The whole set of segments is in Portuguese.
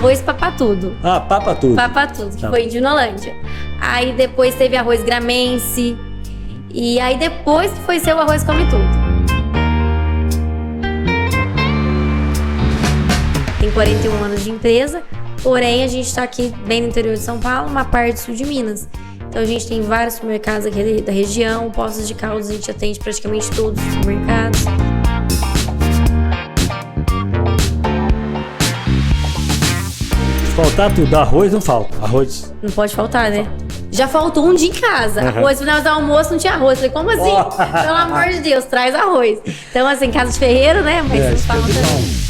arroz Papatudo. Ah, Papatudo. Papatudo, que Tá. foi em Divinolândia. Aí depois teve arroz Gramense. E aí depois que foi ser o arroz Come Tudo. Tem 41 anos de empresa, porém a gente está aqui bem no interior de São Paulo, uma parte sul de Minas. Então a gente tem vários supermercados aqui da região, Poços de Caldas a gente atende praticamente todos os supermercados. Faltar tudo, arroz não falta. Arroz. Não pode faltar, né? Já faltou um dia em casa. Arroz, no final do almoço não tinha arroz. Falei, como assim? Pelo amor de Deus, traz arroz. Então, assim, casa de ferreiro, né? Mas não isso é falta. bom.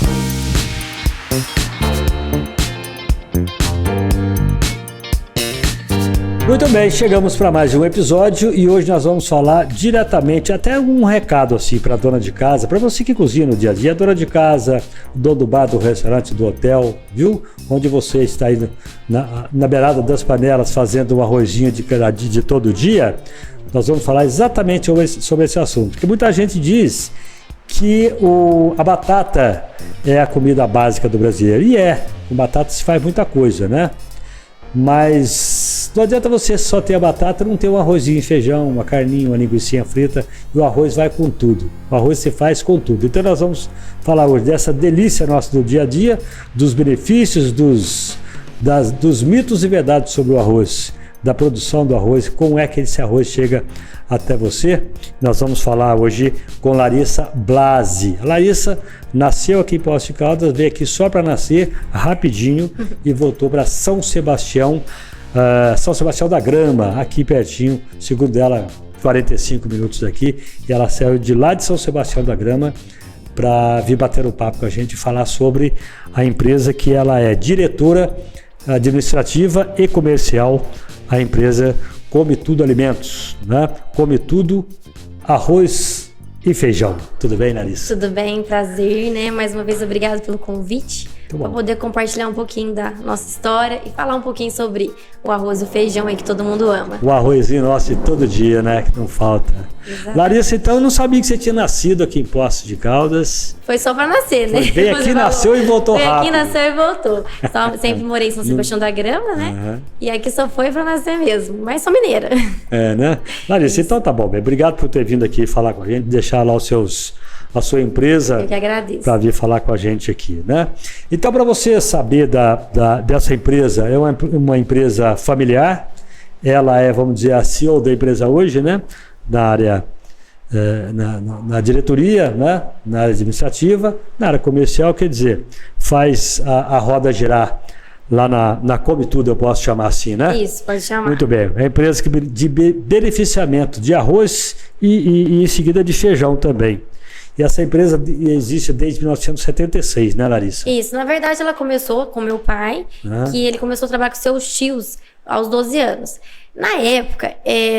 Muito bem, chegamos para mais um episódio e hoje nós vamos falar diretamente, até um recado assim para a dona de casa, para você que cozinha no dia a dia, dona de casa, dono do bar, do restaurante, do hotel, viu? Onde você está aí na beirada das panelas fazendo um arrozinho de todo dia, nós vamos falar exatamente sobre esse assunto. Porque muita gente diz que a batata é a comida básica do brasileiro, e com batata se faz muita coisa, né? Mas não adianta você só ter a batata, não ter um arrozinho, feijão, uma carninha, uma linguicinha frita, e o arroz vai com tudo. O arroz se faz com tudo. Então nós vamos falar hoje dessa delícia nossa do dia a dia, dos benefícios, dos mitos e verdades sobre o arroz, da produção do arroz, como é que esse arroz chega até você. Nós vamos falar hoje com Larissa Blasi. A Larissa nasceu aqui em Poços de Caldas, veio aqui só para nascer, rapidinho, e voltou para São Sebastião da Grama, aqui pertinho, segundo ela, 45 minutos daqui, e ela saiu de lá de São Sebastião da Grama para vir bater um papo com a gente e falar sobre a empresa que ela é diretora administrativa e comercial, a empresa Come Tudo Alimentos, né? Come Tudo Arroz e Feijão. Tudo bem, Larissa? Tudo bem, prazer, né? Mais uma vez, obrigado pelo convite. Para poder compartilhar um pouquinho da nossa história e falar um pouquinho sobre o arroz e o feijão aí que todo mundo ama. O arrozinho nosso de todo dia, né? Que não falta. Exatamente. Larissa, então eu não sabia que você tinha nascido aqui em Poços de Caldas. Foi só para nascer, né? Veio aqui, nasceu e voltou rápido. Veio aqui, nasceu e voltou. Sempre morei em São Sebastião da Grama, né? Uhum. E aqui só foi para nascer mesmo. Mas sou mineira. É, né? Larissa, então tá bom. Obrigado por ter vindo aqui falar com a gente, deixar lá a sua empresa. Eu que agradeço. Para vir falar com a gente aqui, né? Então, para você saber dessa empresa, é uma empresa familiar, ela é, vamos dizer, a CEO da empresa hoje, né? Na área, na diretoria, né? Na área administrativa, na área comercial, quer dizer, faz a roda girar lá na Come Tudo, eu posso chamar assim, né? Isso, pode chamar. Muito bem, é uma empresa de beneficiamento de arroz e em seguida de feijão também. E essa empresa existe desde 1976, né, Larissa? Isso, na verdade ela começou com meu pai, que ele começou a trabalhar com seus tios aos 12 anos. Na época,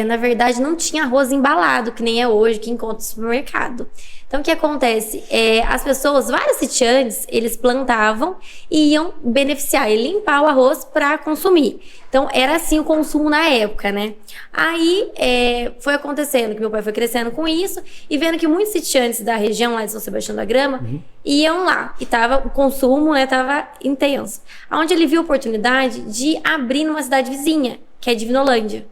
na verdade, não tinha arroz embalado, que nem é hoje, que encontra no supermercado. Então, o que acontece? As pessoas, vários sitiantes, eles plantavam e iam beneficiar e limpar o arroz para consumir. Então, era assim o consumo na época, né? Aí, foi acontecendo que meu pai foi crescendo com isso e vendo que muitos sitiantes da região lá de São Sebastião da Grama iam lá. E o consumo, né, tava intenso. Onde ele viu a oportunidade de abrir numa cidade vizinha, que é Divinolândia.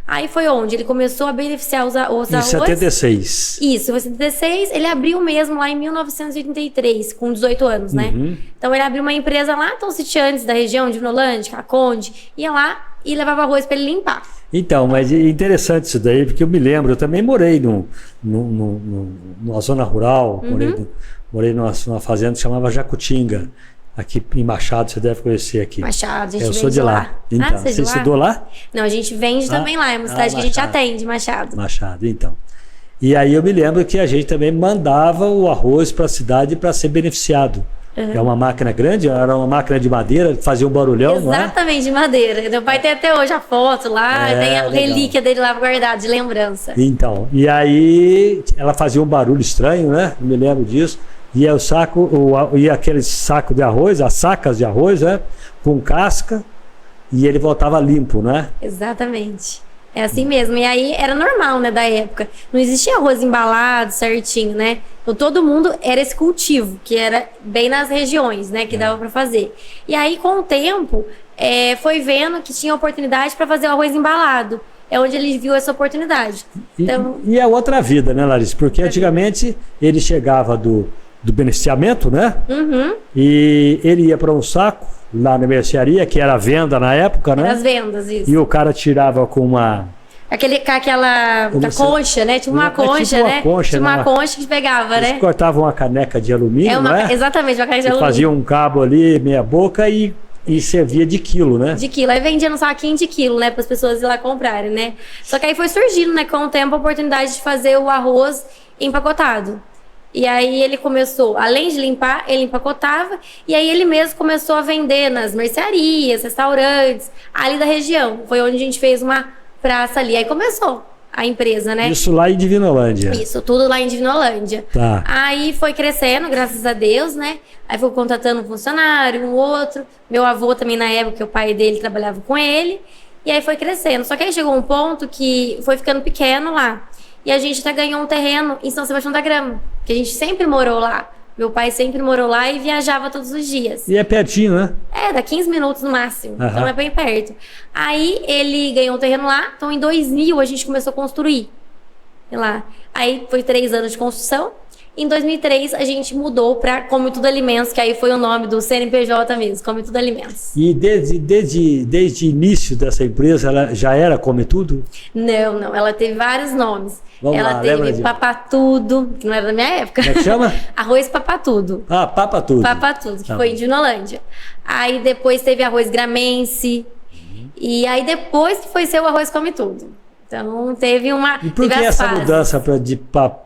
Aí foi onde ele começou a beneficiar os arroz. Em 76. Isso, em 76, ele abriu mesmo lá em 1983, com 18 anos, né? Então ele abriu uma empresa lá, então os sitiantes da região, Divinolândia, Caconde, ia lá e levava arroz para ele limpar. Então, mas é interessante isso daí, porque eu me lembro, eu também morei numa zona rural, morei numa fazenda que se chamava Jacutinga. Aqui em Machado, você deve conhecer aqui. Machado, a gente eu vende sou de lá. Então, você estudou lá? Não, a gente vende também lá. É uma cidade que a gente atende, Machado. Machado, então. E aí eu me lembro que a gente também mandava o arroz para a cidade para ser beneficiado. É uma máquina grande, era uma máquina de madeira, fazia um barulhão, exatamente, de madeira. Meu pai tem até hoje a foto lá, tem a relíquia dele lá guardada, de lembrança. Então, e aí ela fazia um barulho estranho, né? Eu me lembro disso. E o saco, e aquele saco de arroz, as sacas de arroz, né? Com casca, e ele voltava limpo, né? Exatamente. É assim mesmo. E aí era normal, né, da época. Não existia arroz embalado certinho, né? Então todo mundo era esse cultivo, que era bem nas regiões, né, que dava para fazer. E aí, com o tempo, foi vendo que tinha oportunidade para fazer o arroz embalado. É onde ele viu essa oportunidade. Então, E é outra vida, né, Larissa? Porque antigamente ele chegava do beneficiamento, né? E ele ia para um saco lá na mercearia, que era a venda na época, né? as vendas, isso. E o cara tirava com uma... Com aquela concha, né? Tinha uma concha, tipo uma né? concha, Tinha uma né? concha que pegava, Eles né? cortavam uma caneca de alumínio, né? Exatamente, uma caneca de E alumínio. fazia um cabo ali, meia boca, e servia de quilo, né? De quilo. Aí vendia no saquinho de quilo, né? Para as pessoas ir lá comprarem, né? Só que aí foi surgindo, né? Com o tempo, a oportunidade de fazer o arroz empacotado. E aí ele começou, além de limpar, ele empacotava. E aí ele mesmo começou a vender nas mercearias, restaurantes, ali da região. Foi onde a gente fez uma praça ali. Aí começou a empresa, né? Isso lá em Divinolândia. Isso, tudo lá em Divinolândia. Tá. Aí foi crescendo, graças a Deus, né? Aí foi contratando um funcionário, um outro. Meu avô também, na época, que o pai dele trabalhava com ele. E aí foi crescendo. Só que aí chegou um ponto que foi ficando pequeno lá. E a gente até ganhou um terreno em São Sebastião da Grama, que a gente sempre morou lá. Meu pai sempre morou lá e viajava todos os dias. E é pertinho, né? Dá 15 minutos no máximo. Então é bem perto. Aí ele ganhou um terreno lá. Então em 2000 a gente começou a construir lá. Aí foi 3 anos de construção. Em 2003 a gente mudou para Come Tudo Alimentos, que aí foi o nome do CNPJ mesmo, Come Tudo Alimentos. E desde o início dessa empresa, ela já era Come Tudo? Não. Ela teve vários nomes. Ela lembra teve de... Papatudo, que não era da minha época. Como é que chama? Arroz Papatudo. Ah, Papatudo. Papatudo, que foi em Divinolândia. Aí depois teve Arroz Gramense. E aí depois que foi ser o Arroz Come Tudo. Então teve uma... E por que essa mudança de Papatudo?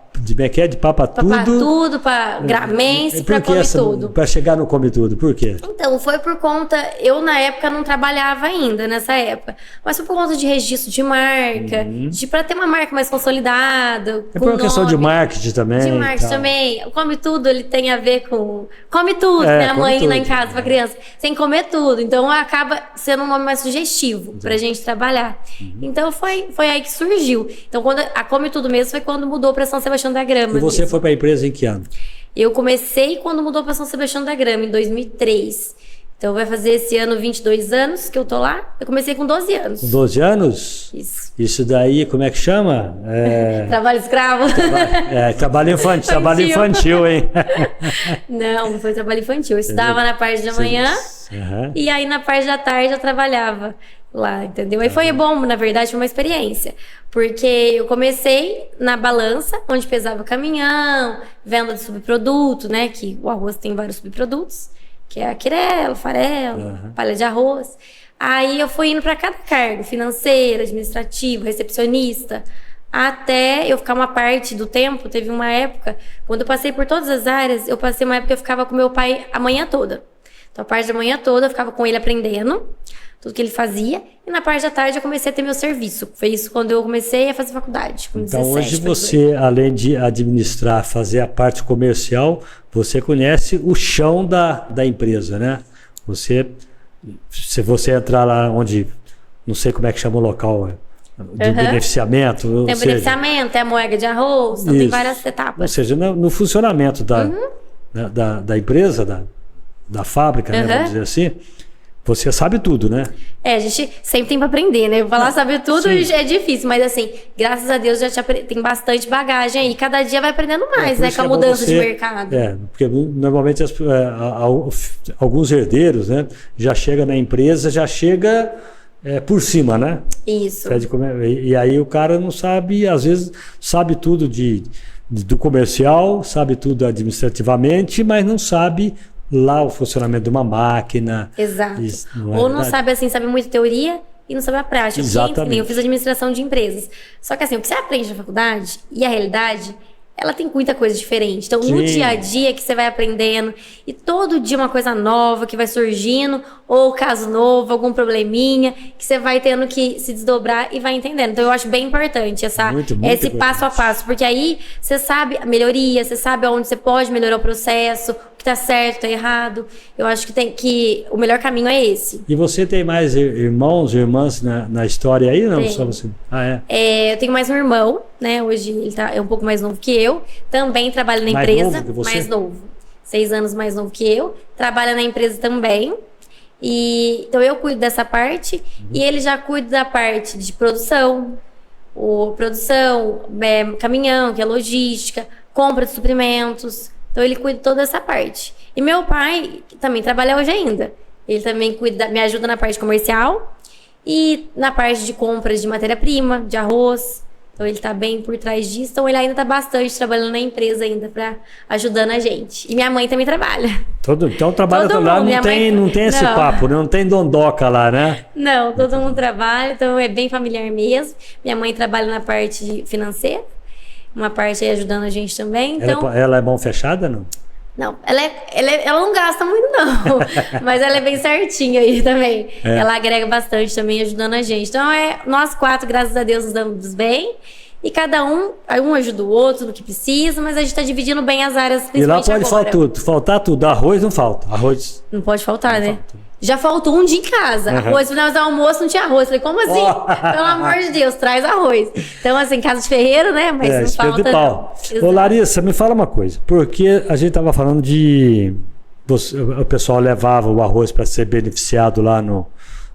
Papatudo, para Gramense, para Come Tudo. Para chegar no Come Tudo, por quê? Então, foi por conta... Eu, na época, não trabalhava ainda, nessa época. Mas foi por conta de registro de marca, para ter uma marca mais consolidada. É por uma questão de marketing também. De marketing também. O Come Tudo, ele tem a ver com... Come tudo, né? A mãe lá em casa, pra criança. Sem comer tudo. Então, acaba sendo um nome mais sugestivo pra gente trabalhar. Então, foi aí que surgiu. Então, quando a Come Tudo mesmo foi quando mudou pra São Sebastião da Grama. E você foi para a empresa em que ano? Eu comecei quando mudou para São Sebastião da Grama, em 2003. Então vai fazer esse ano 22 anos que eu tô lá. Eu comecei com 12 anos. Com 12 anos? Isso. Isso daí, como é que chama? Trabalho escravo. Trabalho infantil. Trabalho infantil, hein? Não foi trabalho infantil. Eu estudava na parte da manhã e aí na parte da tarde eu trabalhava lá, entendeu? Aí foi bom, na verdade, foi uma experiência. Porque eu comecei na balança, onde pesava caminhão, venda de subproduto, né? Que o arroz tem vários subprodutos, que é a quirela, farelo, palha de arroz. Aí eu fui indo para cada cargo, financeiro, administrativo, recepcionista, até eu ficar uma parte do tempo. Teve uma época, quando eu passei por todas as áreas, eu passei uma época que eu ficava com meu pai a manhã toda. Então a parte da manhã toda eu ficava com ele aprendendo tudo que ele fazia, e na parte da tarde eu comecei a ter meu serviço. Foi isso quando eu comecei a fazer faculdade, com 17. Então hoje você, além de administrar, fazer a parte comercial, você conhece o chão da empresa, né? Se você entrar lá onde, não sei como é que chama o local, do beneficiamento. Tem o beneficiamento, tem a moega de arroz, então tem várias etapas. Ou seja, no funcionamento da empresa, da fábrica, né, vamos dizer assim, você sabe tudo, né? A gente sempre tem para aprender, né? Falar saber tudo é difícil, mas assim, graças a Deus já tem bastante bagagem aí. Cada dia vai aprendendo mais, né? Com a mudança de mercado. Porque normalmente alguns herdeiros, né? Já chega na empresa, já chega por cima, né? Isso. E aí o cara não sabe, às vezes sabe tudo do comercial, sabe tudo administrativamente, mas não sabe lá o funcionamento de uma máquina. Exato. Ou não sabe sabe muita teoria e não sabe a prática. Exatamente. Eu fiz administração de empresas. Só que o que você aprende na faculdade e a realidade, ela tem muita coisa diferente. Então, no dia a dia que você vai aprendendo, e todo dia uma coisa nova que vai surgindo, ou caso novo, algum probleminha, que você vai tendo que se desdobrar e vai entendendo. Então, eu acho bem importante passo a passo, porque aí você sabe a melhoria, você sabe onde você pode melhorar o processo, o que tá certo, tá errado. Eu acho que o melhor caminho é esse. E você tem mais irmãos, irmãs na história aí? Não, só você. Ah, eu tenho mais um irmão, né? Hoje ele é um pouco mais novo que eu. Também trabalha na mais empresa. Novo que você? Mais novo. 6 anos mais novo que eu. Trabalha na empresa também. Então eu cuido dessa parte e ele já cuida da parte de produção, caminhão, que é logística, compra de suprimentos. Então ele cuida de toda essa parte. E meu pai também trabalha hoje ainda. Ele também me ajuda na parte comercial e na parte de compras de matéria-prima, de arroz. Então ele tá bem por trás disso. Então ele ainda tá bastante trabalhando na empresa ainda, ajudando a gente. E minha mãe também trabalha. Então trabalha lá, não tem esse papo, né? Não tem dondoca lá, né? Não, todo mundo trabalha, então é bem familiar mesmo. Minha mãe trabalha na parte financeira, uma parte aí ajudando a gente também. Então... Ela é mão fechada, não? Não, ela não gasta muito não, mas ela é bem certinha aí também. Ela agrega bastante também, ajudando a gente. Então, nós 4, graças a Deus, nos damos bem. E cada um ajuda o outro no que precisa, mas a gente tá dividindo bem as áreas, principalmente agora. E lá pode faltar tudo. Arroz não falta. Arroz... Não pode faltar, né? Falta. Já faltou um dia em casa. Arroz, final do almoço não tinha arroz. Falei, como assim? Pelo amor de Deus, traz arroz. Então, assim, casa de ferreiro, né? Mas não falta. Ô, Larissa, me fala uma coisa. Porque a gente tava falando o pessoal levava o arroz para ser beneficiado lá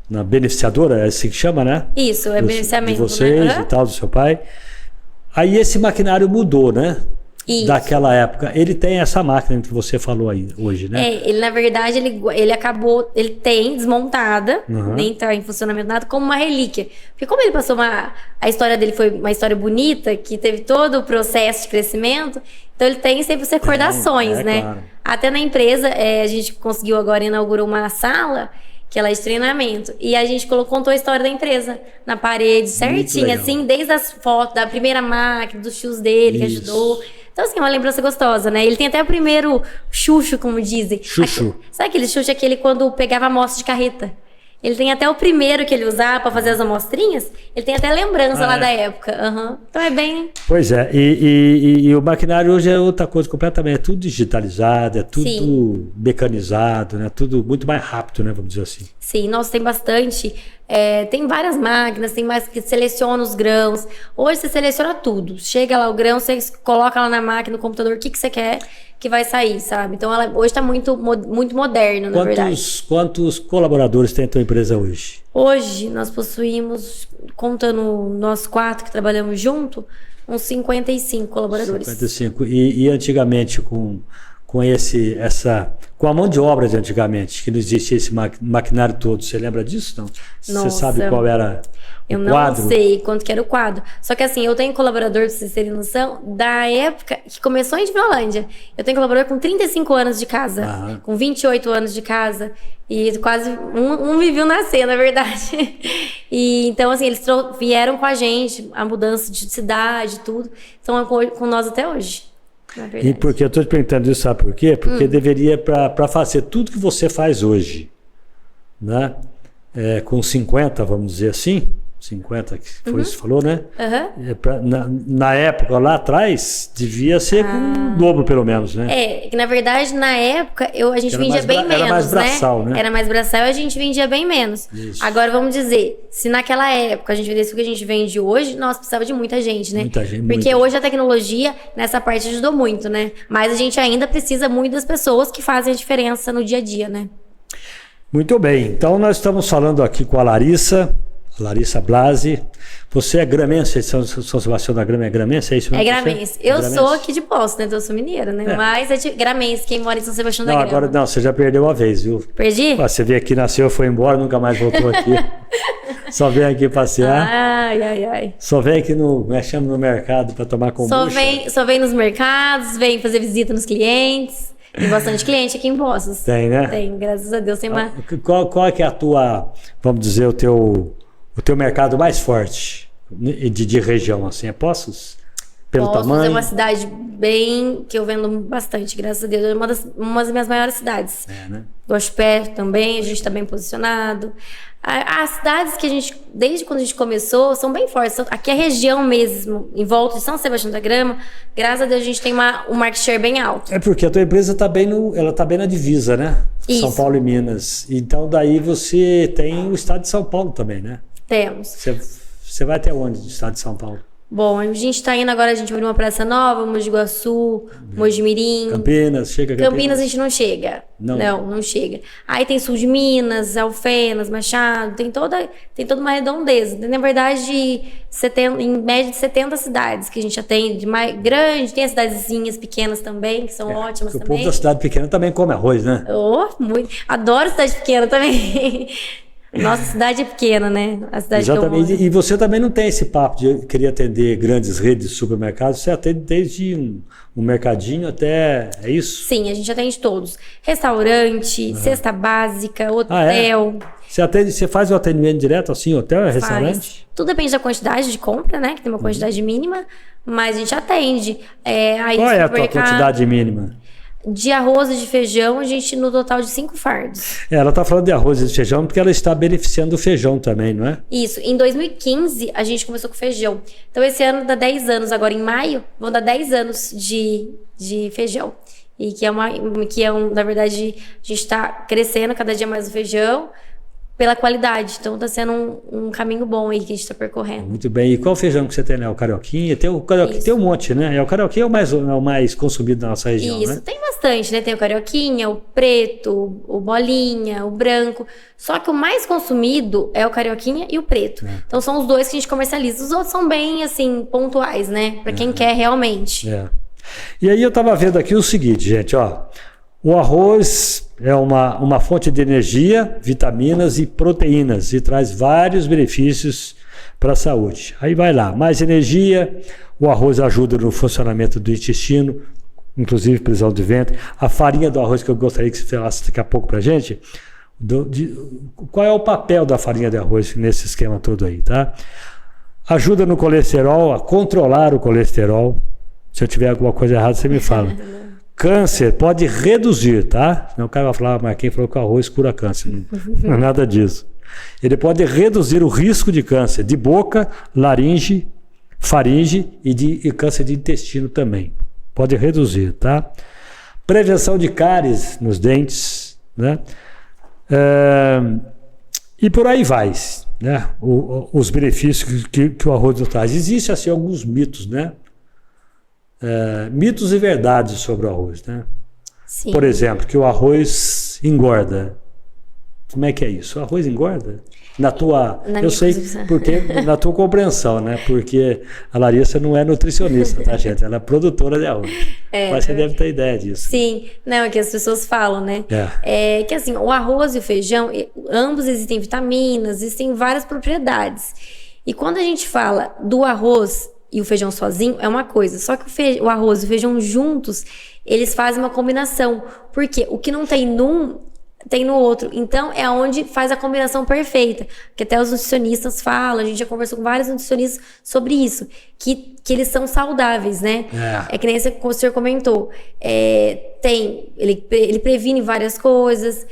na beneficiadora, é assim que chama, né? Isso, beneficiamento. De vocês, né? E tal, do seu pai. Aí esse maquinário mudou, né? Isso. Daquela época. Ele tem essa máquina que você falou aí hoje, né? Ele na verdade, ele tem desmontada, nem tá em funcionamento nada, como uma relíquia. Porque como ele passou a história dele foi uma história bonita, que teve todo o processo de crescimento, então ele tem sempre as recordações, né? Claro. Até na empresa, a gente conseguiu agora inaugurar uma sala, que ela é de treinamento, e a gente contou a história da empresa na parede, certinho, assim, desde as fotos da primeira máquina, dos tios dele, que ajudou. Então, assim, é uma lembrança gostosa, né? Ele tem até o primeiro chucho, como dizem. Chuchu. Sabe aquele chucho, aquele quando pegava amostra de carreta? Ele tem até o primeiro que ele usava para fazer as amostrinhas. Ele tem até lembrança lá da época. Então é bem... Pois é. E o maquinário hoje é outra coisa completamente. É tudo digitalizado, é tudo mecanizado, né? Tudo muito mais rápido, né? Vamos dizer assim. Sim, nossa, tem bastante. Tem várias máquinas, tem mais que seleciona os grãos. Hoje você seleciona tudo. Chega lá o grão, você coloca lá na máquina, no computador, o que você quer que vai sair, sabe? Então hoje está muito moderno, na verdade. Quantos colaboradores tem a tua empresa hoje? Hoje nós possuímos, contando nós 4 que trabalhamos junto, uns 55 colaboradores. 55. E antigamente com a mão de obra de antigamente, que não existia esse maquinário todo, você lembra disso, não? Você sabe qual era o quadro? Eu não sei quanto que era o quadro. Só que assim, eu tenho colaborador, pra vocês terem noção, da época que começou em Divinolândia. Eu tenho colaborador com 35 anos de casa, com 28 anos de casa, e quase um me viu nascer, na verdade. E então, assim, eles vieram com a gente, a mudança de cidade, tudo, estão com nós até hoje. E porque eu estou te perguntando isso, sabe por quê? Porque deveria, para fazer tudo que você faz hoje, né? Com 50, vamos dizer assim, 50, que foi isso que você falou, né? Na época, lá atrás, devia ser com o dobro, pelo menos, né? Que na verdade, na época, a gente vendia bem menos, era mais braçal, né? Era mais braçal e a gente vendia bem menos. Isso. Agora, vamos dizer, se naquela época a gente vendesse o que a gente vende hoje, nós precisava de muita gente, né? Muita gente. Porque hoje a tecnologia, nessa parte, ajudou muito, né? Mas a gente ainda precisa muito das pessoas que fazem a diferença no dia a dia, né? Muito bem. Então, nós estamos falando aqui com a Larissa Blasi. Você é gramense, São Sebastião da Grama é gramense, é isso mesmo? É gramense. Eu sou aqui de Poço, né? Então eu sou mineira, né? Mas é de gramense, quem mora em São Sebastião da Grama. Agora não, você já perdeu uma vez, viu? Perdi? Você veio aqui, nasceu, foi embora, nunca mais voltou aqui. Só vem aqui passear. Ai. Só vem aqui no mercado para tomar kombucha. Só vem nos mercados, vem fazer visita nos clientes. Tem bastante cliente aqui em Poços. Tem, né? Tem, graças a Deus tem mais. Qual é que é a tua, vamos dizer, o teu mercado mais forte de região, assim, é Poços? Pelo tamanho? É uma cidade bem... que eu vendo bastante, graças a Deus. É uma das minhas maiores cidades. Né? Guaxupé também, a gente está bem posicionado. As cidades que a gente, desde quando a gente começou, são bem fortes. Aqui a região mesmo, em volta de São Sebastião da Grama, graças a Deus a gente tem um market share bem alto. É porque a tua empresa está bem, na divisa, né? Isso. São Paulo e Minas. Então daí você tem o estado de São Paulo também, né? Temos. Você vai até onde do estado de São Paulo? Bom, a gente está indo agora, a gente abriu uma praça nova, Mogi Guaçu, Mogi Mirim. Campinas, chega Campinas? Campinas a gente não chega. Não chega. Aí tem sul de Minas, Alfenas, Machado, tem toda uma redondeza. Na verdade, em média de 70 cidades que a gente atende, mais grande, tem as cidadezinhas pequenas também, que são ótimas também. O povo da cidade pequena também come arroz, né? Muito. Adoro cidade pequena também. Nossa cidade é pequena, né? A cidade Exatamente. Que eu moro. E você também não tem esse papo de querer atender grandes redes de supermercados, você atende desde um mercadinho até... É isso? Sim, a gente atende todos. Restaurante, cesta básica, hotel. Você faz o atendimento direto assim, hotel, restaurante? Tudo depende da quantidade de compra, né? Que tem uma quantidade mínima, mas a gente atende. Qual é a tua quantidade mínima? De arroz e de feijão, a gente no total de 5 fardos. Ela está falando de arroz e de feijão porque ela está beneficiando o feijão também, não é? Isso. Em 2015, a gente começou com feijão. Então, esse ano dá 10 anos. Agora, em maio, vão dar 10 anos de feijão. E na verdade, a gente está crescendo cada dia mais o feijão pela qualidade. Então, está sendo um caminho bom aí que a gente está percorrendo. Muito bem. E qual feijão que você tem, né? O carioquinha? Tem um monte, né? O carioquinha é o mais consumido da nossa região, Isso, né? tem bastante, né? Tem o carioquinha, o preto, o bolinha, o branco. Só que o mais consumido é o carioquinha e o preto. Então, são os dois que a gente comercializa. Os outros são bem, assim, pontuais, né? Para quem quer realmente. E aí eu estava vendo aqui o seguinte, gente, ó. O arroz é uma fonte de energia, vitaminas e proteínas e traz vários benefícios para a saúde. Aí vai lá, mais energia, o arroz ajuda no funcionamento do intestino, inclusive prisão de ventre. A farinha do arroz que eu gostaria que você falasse daqui a pouco para a gente, qual é o papel da farinha de arroz nesse esquema todo aí, tá? Ajuda no colesterol, a controlar o colesterol. Se eu tiver alguma coisa errada, você me fala. Câncer pode reduzir, tá? Senão o cara vai falar, mas quem falou que o arroz cura câncer? Não é nada disso. Ele pode reduzir o risco de câncer de boca, laringe, faringe e câncer de intestino também. Pode reduzir, tá? Prevenção de cáries nos dentes, né? E por aí vai, né? Os benefícios que o arroz nos traz. Existem, assim, alguns mitos, né? Mitos e verdades sobre o arroz, né? Sim. Por exemplo, que o arroz engorda. Como é que é isso? O arroz engorda? Eu sei porque na tua compreensão, né? Porque a Larissa não é nutricionista, tá, gente? Ela é produtora de arroz. Mas você deve ter ideia disso. Sim, não, é que as pessoas falam, né? É que assim, o arroz e o feijão, ambos existem vitaminas, existem várias propriedades. E quando a gente fala do arroz e o feijão sozinho, é uma coisa. Só que o arroz e o feijão juntos, eles fazem uma combinação. Porque o que não tem num, tem no outro. Então, é onde faz a combinação perfeita. Que até os nutricionistas falam, a gente já conversou com vários nutricionistas sobre isso. Que eles são saudáveis, né? É que nem o senhor comentou. Ele previne várias coisas.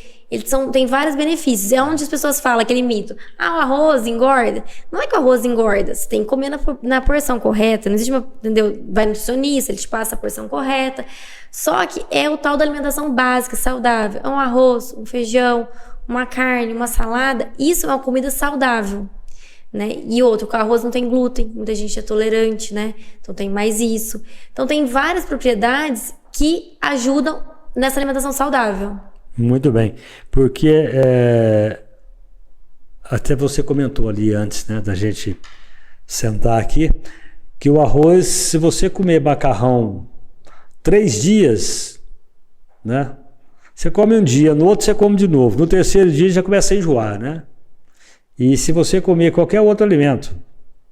Tem vários benefícios. É onde as pessoas falam aquele mito. O arroz engorda. Não é que o arroz engorda. Você tem que comer na porção correta. Não existe entendeu? Vai no nutricionista, ele te passa a porção correta. Só que é o tal da alimentação básica, saudável. É um arroz, um feijão, uma carne, uma salada. Isso é uma comida saudável, né? E outro, o arroz não tem glúten. Muita gente é tolerante, né? Então tem mais isso. Então tem várias propriedades que ajudam nessa alimentação saudável. Muito bem, porque até você comentou ali antes, né, da gente sentar aqui, que o arroz, se você comer macarrão 3 dias, né, você come um dia, no outro você come de novo, no terceiro dia já começa a enjoar, né? E se você comer qualquer outro alimento,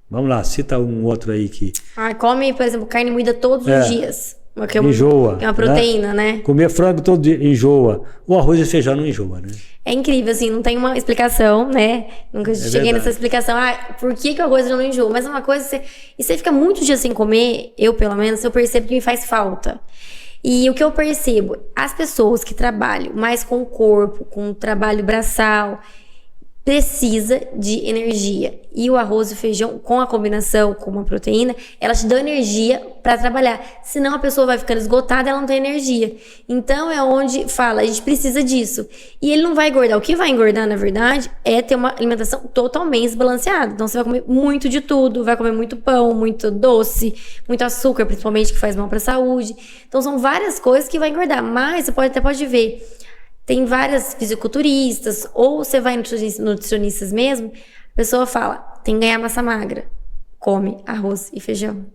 vamos lá, cita um outro aí que... Come, por exemplo, carne moída todos os dias. Enjoa. Que é uma proteína, né? Comer frango todo dia enjoa. O arroz e feijão não enjoa, né? É incrível, assim, não tem uma explicação, né? Nunca cheguei verdade. nessa explicação. Por que o arroz não enjoa? Mas é uma coisa, e você fica muitos dias sem comer, eu pelo menos, eu percebo que me faz falta. E o que eu percebo, as pessoas que trabalham mais com o corpo, com o trabalho braçal, precisa de energia. E o arroz e o feijão, com a combinação com uma proteína, ela te dá energia para trabalhar. Senão a pessoa vai ficando esgotada, ela não tem energia. Então é onde fala, a gente precisa disso. E ele não vai engordar. O que vai engordar, na verdade, é ter uma alimentação totalmente desbalanceada. Então você vai comer muito de tudo, vai comer muito pão, muito doce, muito açúcar, principalmente, que faz mal para a saúde. Então são várias coisas que vai engordar. Mas você pode ver, tem várias fisiculturistas, ou você vai em nutricionistas mesmo, a pessoa fala, tem que ganhar massa magra, come arroz e feijão.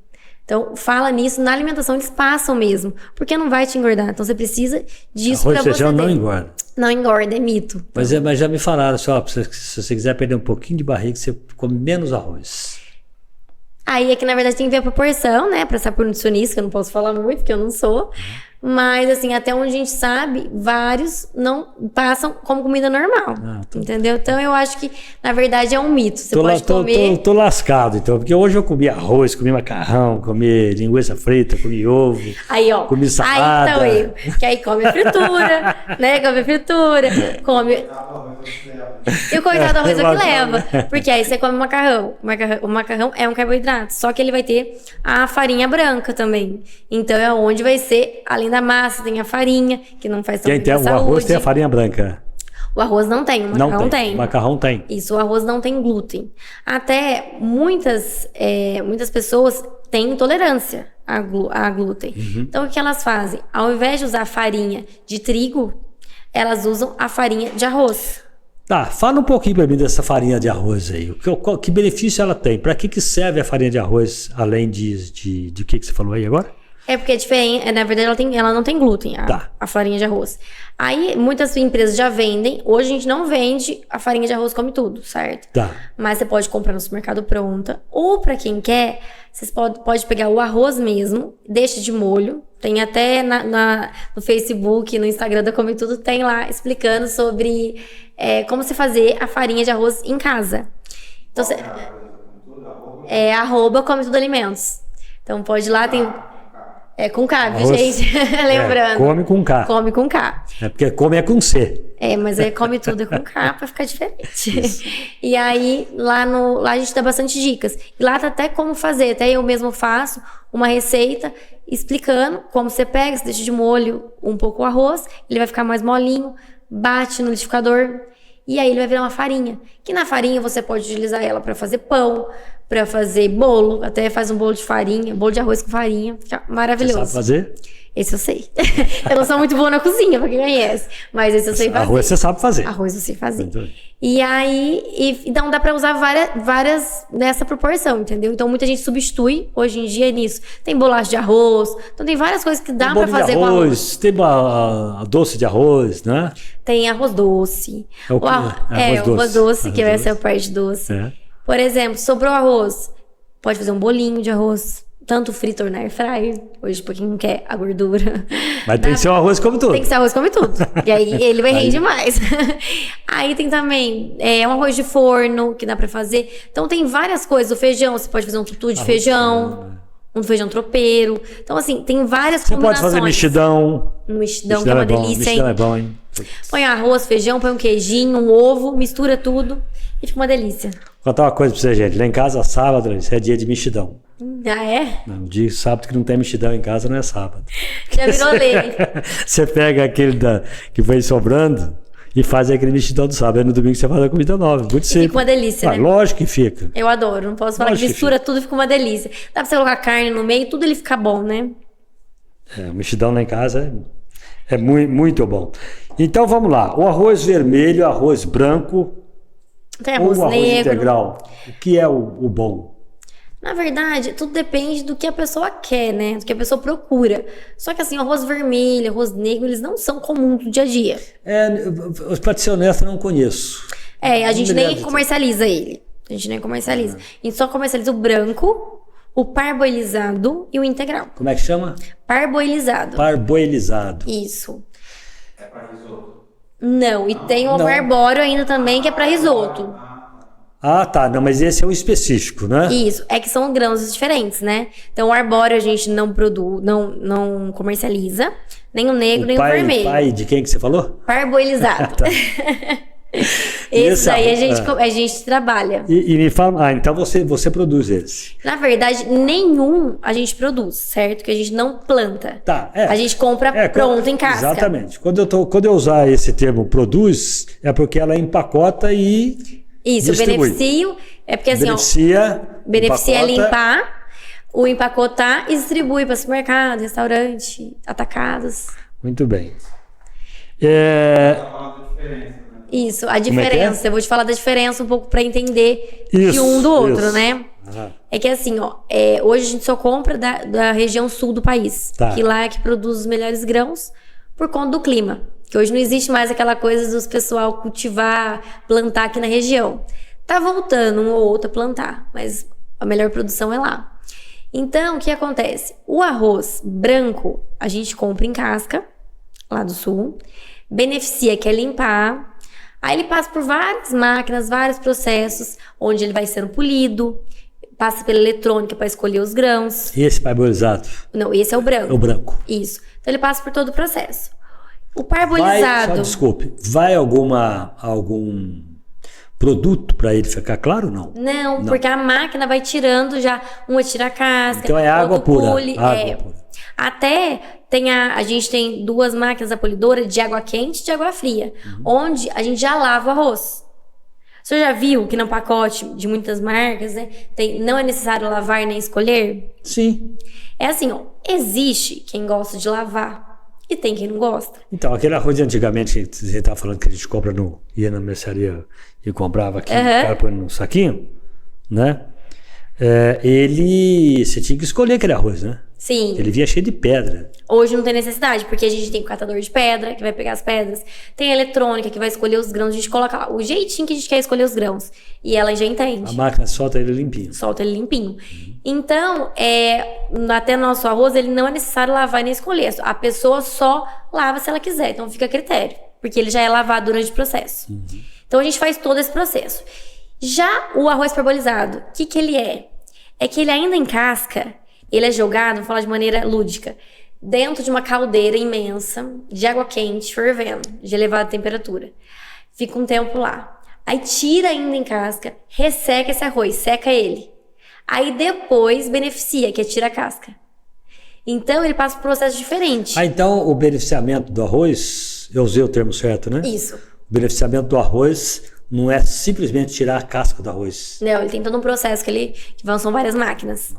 Então, fala nisso, na alimentação eles passam mesmo, porque não vai te engordar. Então, você precisa disso para você. Arroz e feijão não engorda. Não engorda, é mito. Mas já me falaram, se você quiser perder um pouquinho de barriga, você come menos arroz. Aí é que, na verdade, tem que ver a proporção, né? Passar por nutricionista, que eu não posso falar muito, porque eu não sou. Mas, assim, até onde a gente sabe, vários não passam como comida normal. Entendeu? Então, eu acho que, na verdade, é um mito. Você pode comer... Tô lascado, então. Porque hoje eu comi arroz, comi macarrão, comi linguiça frita, comi ovo. Aí, ó. Comi salada. Aí, então, que aí come fritura, né? Come fritura, come... E o coitado do arroz é o que leva. Porque aí você come macarrão. O macarrão é um carboidrato. Só que ele vai ter a farinha branca também. Então, é onde vai ser, além da massa, tem a farinha, que não faz tão bem pra saúde. O arroz tem a farinha branca. O arroz não tem, o macarrão tem. O macarrão tem. Isso, o arroz não tem glúten. Até muitas pessoas têm intolerância a glúten. Então, o que elas fazem? Ao invés de usar farinha de trigo, elas usam a farinha de arroz. Tá, fala um pouquinho pra mim dessa farinha de arroz aí. Que benefício ela tem? Pra que serve a farinha de arroz, além de que você falou aí agora? É porque é diferente, na verdade ela não tem glúten, a farinha de arroz. Aí muitas empresas já vendem, hoje a gente não vende a farinha de arroz come tudo, certo? Tá. Mas você pode comprar no supermercado pronta, ou pra quem quer, você pode pegar o arroz mesmo, deixa de molho, tem até no Facebook, no Instagram da Come Tudo, tem lá explicando sobre como você fazer a farinha de arroz em casa. Então você... @Come Tudo Alimentos. Então pode ir lá, tem... É com K, viu, gente? Lembrando. Come com K. Come com K. É porque come é com C. Mas aí come tudo com K pra ficar diferente. E aí, lá a gente dá bastante dicas. E lá tá até como fazer. Até eu mesmo faço uma receita explicando como você pega, você deixa de molho um pouco o arroz, ele vai ficar mais molinho, bate no liquidificador e aí ele vai virar uma farinha. Que na farinha você pode utilizar ela pra fazer pão, pra fazer bolo, até faz um bolo de farinha, bolo de arroz com farinha, fica maravilhoso. Você sabe fazer? Esse eu sei. Eu não sou muito boa na cozinha, pra quem conhece, mas esse eu sei fazer. Arroz você sabe fazer. Arroz eu sei fazer. E aí, então dá pra usar várias nessa proporção, entendeu? Então muita gente substitui hoje em dia nisso. Tem bolacha de arroz, então tem várias coisas que dá pra fazer com arroz. Tem doce de arroz, né? Tem arroz doce. O arroz doce, que vai ser a parte doce. Por exemplo, sobrou arroz, pode fazer um bolinho de arroz, tanto frito ou na air fryer, hoje pra quem não quer a gordura. Mas tem que ser um arroz como tudo. Tem que ser arroz como tudo. E aí ele vai render mais. Aí tem também um arroz de forno, que dá pra fazer. Então tem várias coisas. O feijão, você pode fazer um tutu de feijão, um feijão tropeiro. Então assim, tem várias combinações. Você pode fazer mexidão. Mexidão, que é uma delícia, mexidão é bom, hein? Põe arroz, feijão, põe um queijinho, um ovo, mistura tudo e fica uma delícia. Vou contar uma coisa pra você, gente. Lá em casa, sábado, isso é dia de mexidão. Ah, é? Não, dia sábado que não tem mexidão em casa não é sábado. Já virou lei. Você pega aquele que foi sobrando e faz aquele mexidão do sábado. Aí no domingo você faz a comida nova. Muito simples. Fica uma delícia, né? Lógico que fica. Eu adoro. Não posso falar que mistura tudo e fica uma delícia. Dá pra você colocar carne no meio, tudo ele fica bom, né? O mexidão lá em casa é muito, muito bom. Então vamos lá. O arroz vermelho, arroz branco. Tem arroz ou arroz negro. Integral. O que é o bom? Na verdade, tudo depende do que a pessoa quer, né? Do que a pessoa procura. Só que assim, o arroz vermelho, arroz negro, eles não são comuns no dia a dia. Pra ser honesto, eu não conheço. A gente nem comercializa ele. A gente nem comercializa. A gente só comercializa o branco, o parboilizado e o integral. Como é que chama? Parboilizado. Parboilizado. Isso. É para risoto? Não, e tem o arbóreo ainda também, que é para risoto. Ah, tá. Não, mas esse é o específico, né? Isso, é que são grãos diferentes, né? Então, o arbóreo a gente não produz, não comercializa, nem o negro, nem o vermelho. Pai de quem que você falou? Parboilizado. Tá. Esse aí a gente trabalha. E me fala, então você produz eles. Na verdade, nenhum a gente produz, certo? Que a gente não planta. Tá, A gente compra pronto em casca. Exatamente. Quando eu usar esse termo produz, é porque ela empacota e Isso, distribui. Beneficio, é porque assim, beneficia limpar, o empacotar e distribui para supermercado, restaurante, atacados. Muito bem. Tá falando da diferença, né? Isso, a é que é? diferença. Eu vou te falar da diferença um pouco para entender de Isso, um do outro, isso. né? É que assim, hoje a gente só compra da região sul do país. Tá. Que lá é que produz os melhores grãos por conta do clima. Que hoje não existe mais aquela coisa dos pessoal cultivar, plantar aqui na região. Tá voltando um ou outro a plantar, mas a melhor produção é lá. Então, o que acontece? O arroz branco, a gente compra em casca, lá do sul. Beneficia, que é limpar. Aí ele passa por várias máquinas, vários processos, onde ele vai sendo polido, passa pela eletrônica para escolher os grãos. E esse parboilizado? Não, esse é o branco. É o branco. Isso. Então ele passa por todo o processo. O parboilizado... Vai algum produto para ele ficar claro ou não? Não, porque a máquina vai tirando já, uma tira a casca, Então é água outro pura. pule, Água pura. Até a gente tem 2 máquinas apolidoras de água quente e de água fria, onde a gente já lava o arroz. Você já viu que no pacote de muitas marcas, né, não é necessário lavar nem escolher? Sim. É assim, existe quem gosta de lavar e tem quem não gosta. Então, aquele arroz de antigamente, você estava falando que a gente compra ia na mercearia e comprava aqui, o cara põe no saquinho, né? Você tinha que escolher aquele arroz, né? Sim. Ele vinha cheio de pedra. Hoje não tem necessidade, porque a gente tem o catador de pedra, que vai pegar as pedras. Tem a eletrônica, que vai escolher os grãos. A gente coloca lá o jeitinho que a gente quer escolher os grãos. E ela já entende. A máquina solta ele limpinho. Solta ele limpinho. Então, até nosso arroz, ele não é necessário lavar nem escolher. A pessoa só lava se ela quiser. Então, fica a critério. Porque ele já é lavado durante o processo. Então, a gente faz todo esse processo. Já o arroz parbolizado, o que ele é? É que ele ainda em casca, ele é jogado, vou falar de maneira lúdica, dentro de uma caldeira imensa, de água quente, fervendo, de elevada temperatura. Fica um tempo lá. Aí tira ainda em casca, resseca esse arroz, seca ele. Aí depois beneficia, que é tira a casca. Então ele passa por um processo diferente. Então o beneficiamento do arroz, eu usei o termo certo, né? Isso. O beneficiamento do arroz não é simplesmente tirar a casca do arroz. Não, ele tem todo um processo que são várias máquinas.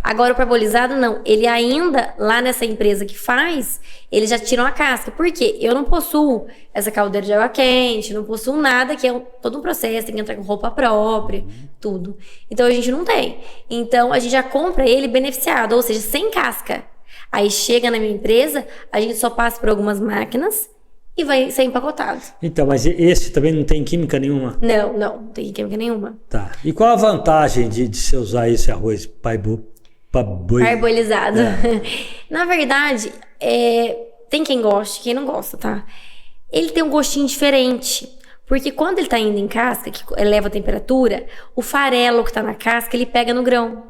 Agora o parbolizado não, ele ainda, lá nessa empresa que faz, eles já tiram a casca. Por quê? Eu não possuo essa caldeira de água quente, não possuo nada, que é todo um processo, tem que entrar com roupa própria, tudo. Então a gente não tem. Então a gente já compra ele beneficiado, ou seja, sem casca. Aí chega na minha empresa, a gente só passa por algumas máquinas e vai ser empacotado. Então, mas esse também não tem química nenhuma? Não tem química nenhuma. Tá. E qual a vantagem de você usar esse arroz parboilizado? Na verdade, tem quem goste, quem não gosta, tá? Ele tem um gostinho diferente. Porque quando ele tá indo em casca, que eleva a temperatura, o farelo que tá na casca, ele pega no grão.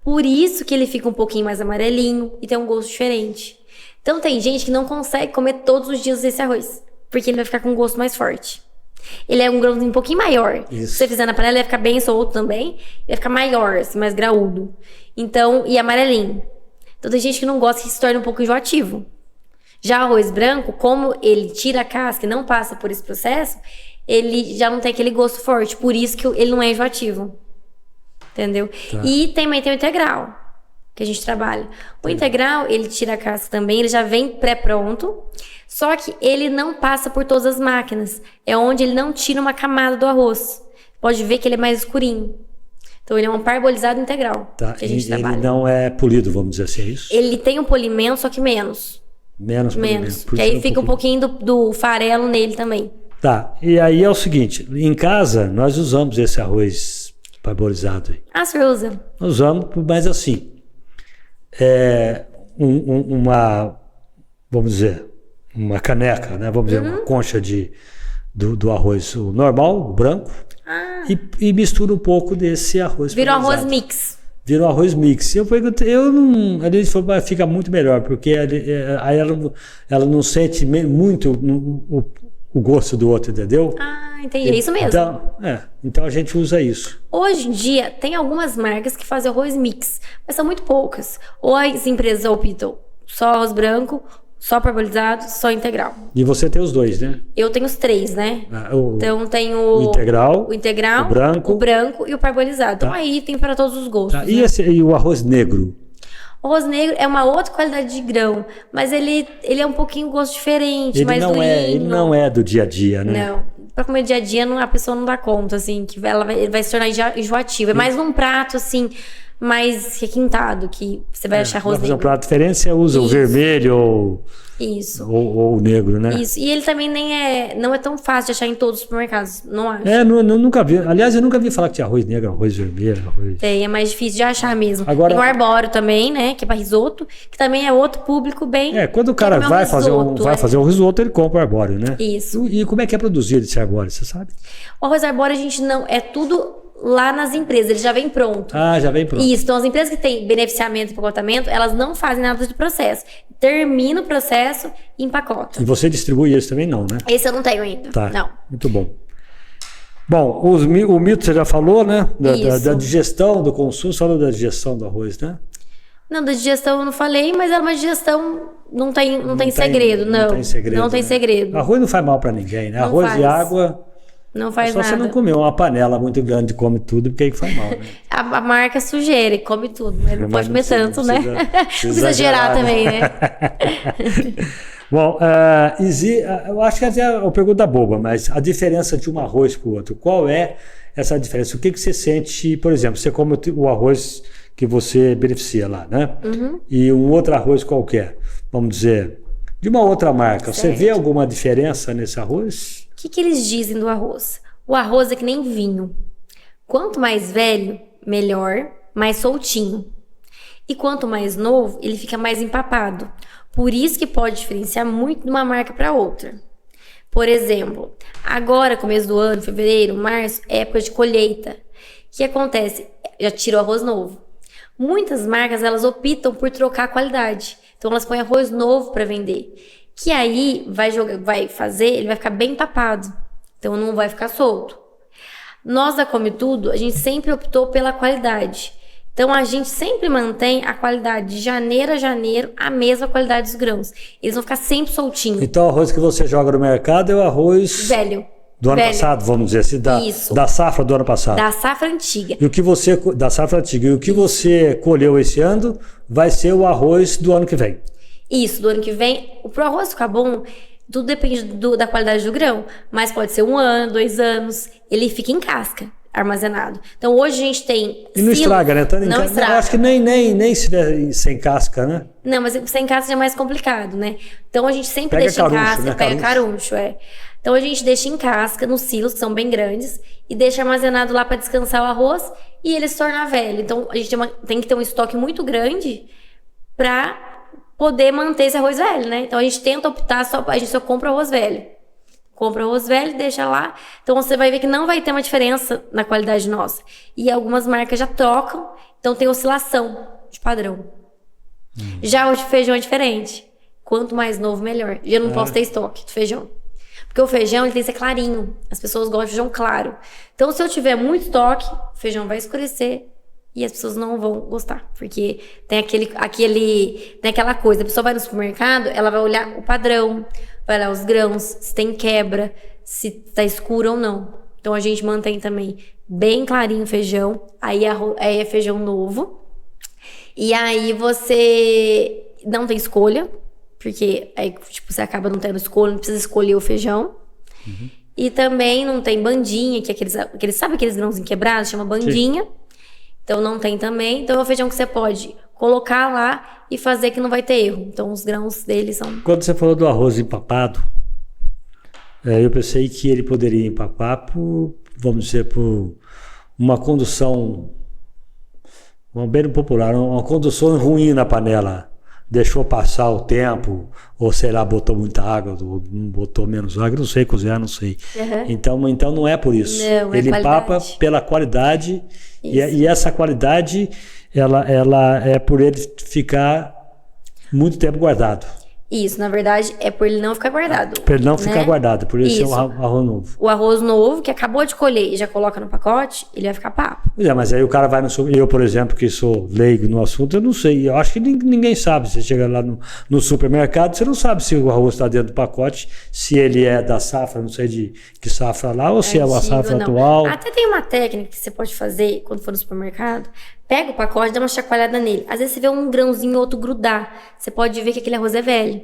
Por isso que ele fica um pouquinho mais amarelinho e tem um gosto diferente. Então tem gente que não consegue comer todos os dias esse arroz, porque ele vai ficar com um gosto mais forte. Ele é um grãozinho um pouquinho maior. Isso. Se você fizer na panela, ele vai ficar bem solto também. Ele vai ficar maior, assim, mais graúdo. Então, e amarelinho. Então tem gente que não gosta, que se torna um pouco enjoativo. Já o arroz branco, como ele tira a casca e não passa por esse processo, ele já não tem aquele gosto forte. Por isso que ele não é enjoativo. Entendeu? Tá. E também tem o integral, que a gente trabalha. O integral, ele tira a casca também, ele já vem pré-pronto, só que ele não passa por todas as máquinas. É onde ele não tira uma camada do arroz. Pode ver que ele é mais escurinho. Então ele é um parbolizado integral, Tá. que a gente trabalha. Ele não é polido, vamos dizer assim, é isso? Ele tem um polimento, só que menos. Menos polimento. Por Que isso aí fica um pouquinho do farelo nele também. Tá. E aí é o seguinte, em casa nós usamos esse arroz parboilizado aí? Ah, você usa? Nós usamos, mas assim, vamos dizer, uma caneca, né? Vamos dizer, uma concha do arroz o normal, o branco, e mistura um pouco desse arroz. Vira um arroz parboilizado. mix. Vira um arroz mix. Eu perguntei, ele falou, mas fica muito melhor, porque aí ela não sente muito o gosto do outro, entendeu? Ah, entendi. É isso mesmo. Então a gente usa isso. Hoje em dia, tem algumas marcas que fazem arroz mix, mas são muito poucas. Ou as empresas optam só arroz branco, só parboilizado, só integral. E você tem os dois, né? Eu tenho os 3, né? Então tem o integral, o branco e o parboilizado. Então aí tem para todos os gostos. Tá. E o arroz negro? O arroz negro é uma outra qualidade de grão, mas ele é um pouquinho gosto diferente, mais durinho. Ele não é do dia a dia, né? Não. Pra comer dia a dia, a pessoa não dá conta, assim, que ela vai se tornar enjoativa. É mais num prato, assim, mais requintado, que você vai achar arroz negro. Fazer um prato diferente, você usa o vermelho ou o negro, né? Isso. E ele também não é tão fácil de achar em todos os supermercados, não acho. Nunca vi. Aliás, eu nunca vi falar que tinha arroz negro, arroz vermelho, arroz... É mais difícil de achar mesmo. Agora, tem o arbóreo também, né? Que é para risoto, que também é outro público bem... quando o cara vai fazer um risoto, ele compra o arbóreo, né? Isso. E como é que é produzido esse arbóreo, você sabe? O arroz arbóreo, a gente não... É tudo lá nas empresas, ele já vem pronto. Ah, já vem pronto. Isso. Então, as empresas que têm beneficiamento e empacotamento, elas não fazem nada de processo. Termina o processo e empacota. E você distribui esse também não, né? Esse eu não tenho ainda. Tá. Não. Muito bom. Bom, o mito você já falou, né? Da digestão, do consumo, você falou da digestão do arroz, né? Não, da digestão eu não falei, mas é uma digestão, não tem segredo, não. Não tem segredo. Não tem segredo. Arroz não faz mal pra ninguém, né? Não arroz faz. e água... Não faz nada. Só você não comer uma panela muito grande, come tudo, porque aí que faz mal, né? A marca sujeira, come tudo, mas não pode comer tanto, né? Não precisa exagerar, gerar também, né? Bom, eu acho que até é uma pergunta boba, mas a diferença de um arroz para o outro, qual é essa diferença? O que você sente, por exemplo, você come o arroz que você beneficia lá, né? E um outro arroz qualquer, vamos dizer, de uma outra marca, certo. Você vê alguma diferença nesse arroz? O que eles dizem do arroz? O arroz é que nem vinho. Quanto mais velho, melhor, mais soltinho. E quanto mais novo, ele fica mais empapado. Por isso que pode diferenciar muito de uma marca para outra. Por exemplo, agora, começo do ano, fevereiro, março, é época de colheita. O que acontece? Já tirou arroz novo. Muitas marcas, elas optam por trocar a qualidade. Então, elas põem arroz novo para vender. Que aí ele vai ficar bem tapado. Então não vai ficar solto. Nós da Come Tudo, a gente sempre optou pela qualidade. Então a gente sempre mantém a qualidade de janeiro a janeiro, a mesma qualidade dos grãos. Eles vão ficar sempre soltinhos. Então o arroz que você joga no mercado é o arroz... velho. Do ano passado, vamos dizer assim, da safra do ano passado. Da safra antiga. Da safra antiga. E o que você colheu esse ano vai ser o arroz do ano que vem. Isso, do ano que vem. Pro arroz ficar bom, tudo depende da qualidade do grão. Mas pode ser 1 ano, 2 anos. Ele fica em casca, armazenado. Então hoje a gente tem... E não estraga, né? Não estraga. Eu acho que nem se tiver sem casca, né? Não, mas sem casca é mais complicado, né? Então a gente sempre deixa caruncho, em casca, né? pega caruncho, Então a gente deixa em casca, nos silos, que são bem grandes, e deixa armazenado lá para descansar o arroz e ele se tornar velho. Então a gente tem que ter um estoque muito grande para poder manter esse arroz velho, né? Então a gente tenta optar, a gente só compra arroz velho. Compra arroz velho, deixa lá. Então você vai ver que não vai ter uma diferença na qualidade nossa. E algumas marcas já trocam, então tem oscilação de padrão. Já o de feijão é diferente. Quanto mais novo, melhor. Eu não posso ter estoque de feijão. Porque o feijão, ele tem que ser clarinho. As pessoas gostam de feijão claro. Então, se eu tiver muito estoque, o feijão vai escurecer e as pessoas não vão gostar. Porque tem aquela coisa. A pessoa vai no supermercado, ela vai olhar o padrão, vai olhar os grãos, se tem quebra, se tá escuro ou não. Então, a gente mantém também bem clarinho o feijão. Aí é feijão novo. E aí você não tem escolha. Porque aí, você acaba não tendo escolha, não precisa escolher o feijão. E também não tem bandinha, que é sabe aqueles grãozinhos quebrados? Chama bandinha. Sim. Então não tem também. Então é o feijão que você pode colocar lá e fazer que não vai ter erro. Então os grãos deles são... Quando você falou do arroz empapado, eu pensei que ele poderia empapar por uma condução, bem popular, uma condução ruim na panela. Deixou passar o tempo, ou sei lá, botou muita água, ou botou menos água, não sei cozinhar, não sei. Então não é por isso. Não, ele papa pela qualidade, e essa qualidade, ela é por ele ficar muito tempo guardado. Isso, na verdade, é por ele não ficar guardado. Por ele não ficar guardado, por ele ser um arroz novo. O arroz novo, que acabou de colher e já coloca no pacote, ele vai ficar papo. Mas aí o cara vai no supermercado. Eu, por exemplo, que sou leigo no assunto, eu não sei. Eu acho que ninguém sabe. Você chega lá no supermercado, você não sabe se o arroz está dentro do pacote, se ele é da safra, não sei de que safra lá, ou se é uma safra atual. Até tem uma técnica que você pode fazer quando for no supermercado. Pega o pacote, dá uma chacoalhada nele. Às vezes você vê um grãozinho ou outro grudar. Você pode ver que aquele arroz é velho.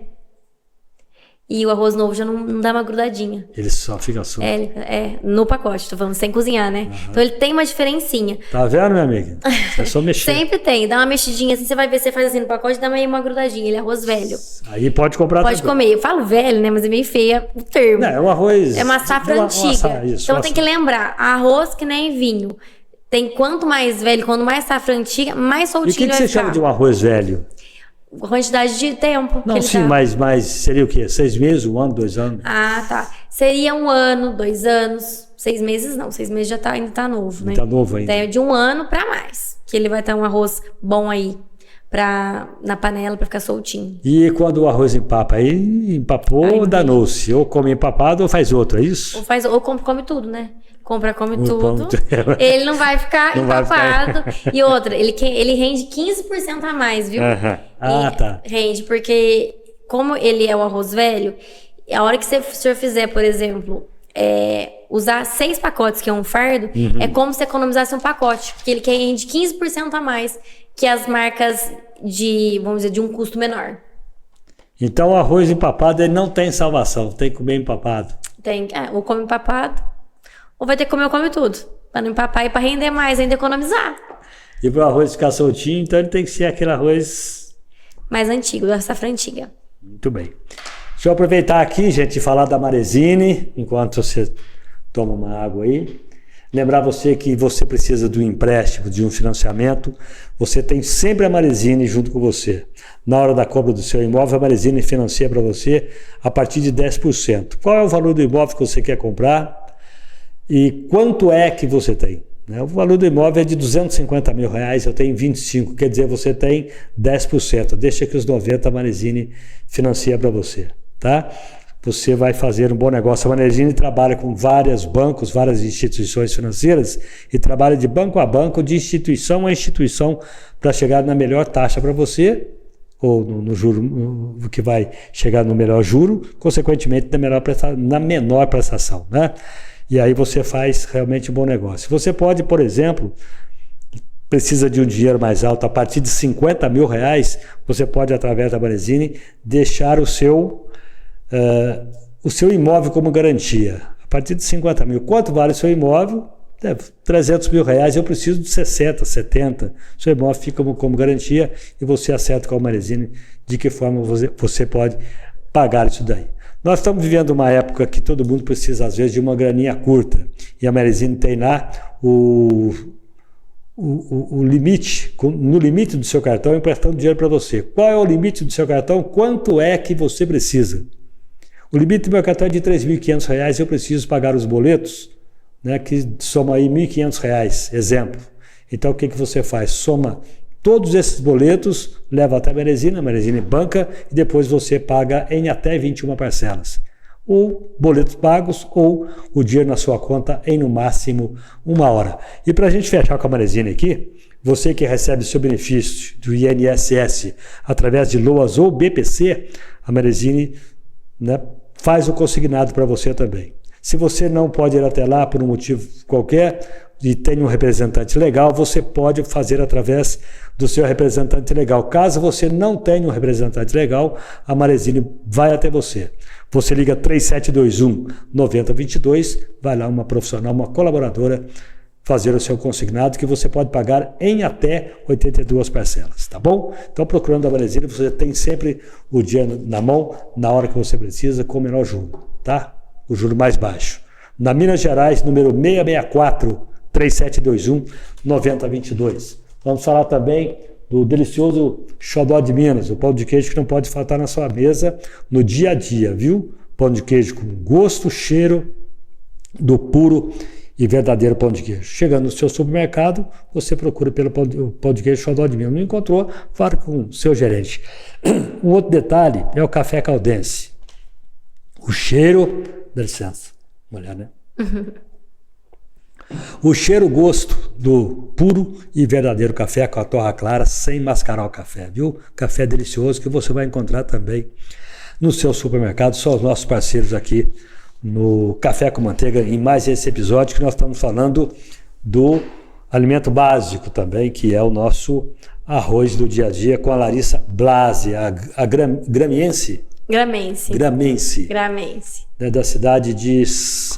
E o arroz novo já não dá uma grudadinha. Ele só fica solto. No pacote, tô falando, sem cozinhar, né? Então ele tem uma diferencinha. Tá vendo, minha amiga? É só mexer. Sempre tem, dá uma mexidinha assim, você vai ver, você faz assim no pacote, dá meio uma grudadinha. Ele é arroz velho. Aí pode comprar Pode comer. Eu falo velho, né? Mas é meio feia o termo. Não, é um arroz... É uma safra antiga. Então tem que lembrar, arroz que nem vinho. Tem quanto mais velho, quanto mais safra antiga, mais soltinho vai ficar. E o que você chama de um arroz velho? Quantidade de tempo. Não, sim, mas seria o quê? 6 meses, 1 ano, 2 anos? Ah, tá. Seria 1 ano, 2 anos. 6 meses não, 6 meses já ainda tá novo, né? Tá novo ainda. Então é de 1 ano pra mais. Que ele vai ter um arroz bom aí na panela pra ficar soltinho. E quando o arroz empapa, aí empapou, danou-se. Ou come empapado ou faz outro, é isso? Ou come tudo, né? Come tudo. Ele não vai ficar empapado. E outra, ele rende 15% a mais, viu? Tá. Rende, porque como ele é o arroz velho, a hora que o senhor fizer, por exemplo, usar 6 pacotes, que é um fardo, é como se economizasse um pacote. Porque ele rende 15% a mais que as marcas vamos dizer, de um custo menor. Então o arroz empapado, ele não tem salvação, tem que comer empapado. Tem, ou come empapado, ou vai ter que comer ou come tudo. Para não empapar e para render mais, ainda economizar. E para o arroz ficar soltinho, então ele tem que ser aquele arroz... mais antigo, da safra antiga. Muito bem. Deixa eu aproveitar aqui, gente, e falar da Marezine, enquanto você toma uma água aí. Lembrar você que você precisa de um empréstimo, de um financiamento, você tem sempre a Marezine junto com você. Na hora da compra do seu imóvel, a Marezine financia para você a partir de 10%. Qual é o valor do imóvel que você quer comprar e quanto é que você tem? O valor do imóvel é de R$250 mil, eu tenho 25, quer dizer, você tem 10%. Deixa que os 90% a Marezine financia para você, tá? Você vai fazer um bom negócio. A Marezine trabalha com vários bancos, várias instituições financeiras e trabalha de banco a banco, de instituição a instituição para chegar na melhor taxa para você, ou no juro que vai chegar no melhor juro, consequentemente na menor prestação, né? E aí você faz realmente um bom negócio. Você pode, por exemplo, precisa de um dinheiro mais alto, a partir de R$50 mil, você pode, através da Marezine, deixar o seu imóvel como garantia. A partir de 50 mil. Quanto vale o seu imóvel? R$300 mil, eu preciso de 60, 70. O seu imóvel fica como garantia e você acerta com a Marezine de que forma você pode pagar isso daí. Nós estamos vivendo uma época que todo mundo precisa, às vezes, de uma graninha curta. E a Marezine tem lá o limite, no limite do seu cartão, emprestando dinheiro para você. Qual é o limite do seu cartão? Quanto é que você precisa? O limite do meu cartão é de R$3.500, eu preciso pagar os boletos, né, que somam aí R$1.500, exemplo. Então o que você faz? Soma todos esses boletos, leva até a Marezine banca e depois você paga em até 21 parcelas. Ou boletos pagos ou o dinheiro na sua conta em no máximo 1 hora. E para a gente fechar com a Marezine aqui, você que recebe seu benefício do INSS através de LOAS ou BPC, a Marezine, né, faz o consignado para você também. Se você não pode ir até lá por um motivo qualquer e tem um representante legal, você pode fazer através do seu representante legal. Caso você não tenha um representante legal, a Marezine vai até você. Você liga 3721-9022, vai lá uma profissional, uma colaboradora, fazer o seu consignado, que você pode pagar em até 82 parcelas, tá bom? Então, procurando a Marezine, você tem sempre o dinheiro na mão, na hora que você precisa, com o menor juro, tá? O juro mais baixo. Na Minas Gerais, número 664, 3721-9022. Vamos falar também do delicioso xodó de Minas, o pão de queijo que não pode faltar na sua mesa no dia a dia, viu? Pão de queijo com gosto, cheiro do puro e verdadeiro pão de queijo. Chegando no seu supermercado, você procura pelo pão de queijo xodó de Minas. Não encontrou? Fale com o seu gerente. Um outro detalhe é o café caldense. O cheiro... Dá licença, mulher, né? O cheiro, o gosto do puro e verdadeiro café com a torra clara, sem mascarar o café, viu? Café delicioso que você vai encontrar também no seu supermercado. São os nossos parceiros aqui no Café com Manteiga, em mais esse episódio que nós estamos falando do alimento básico também, que é o nosso arroz do dia a dia, com a Larissa Blasi, a gramense. Né, da cidade de...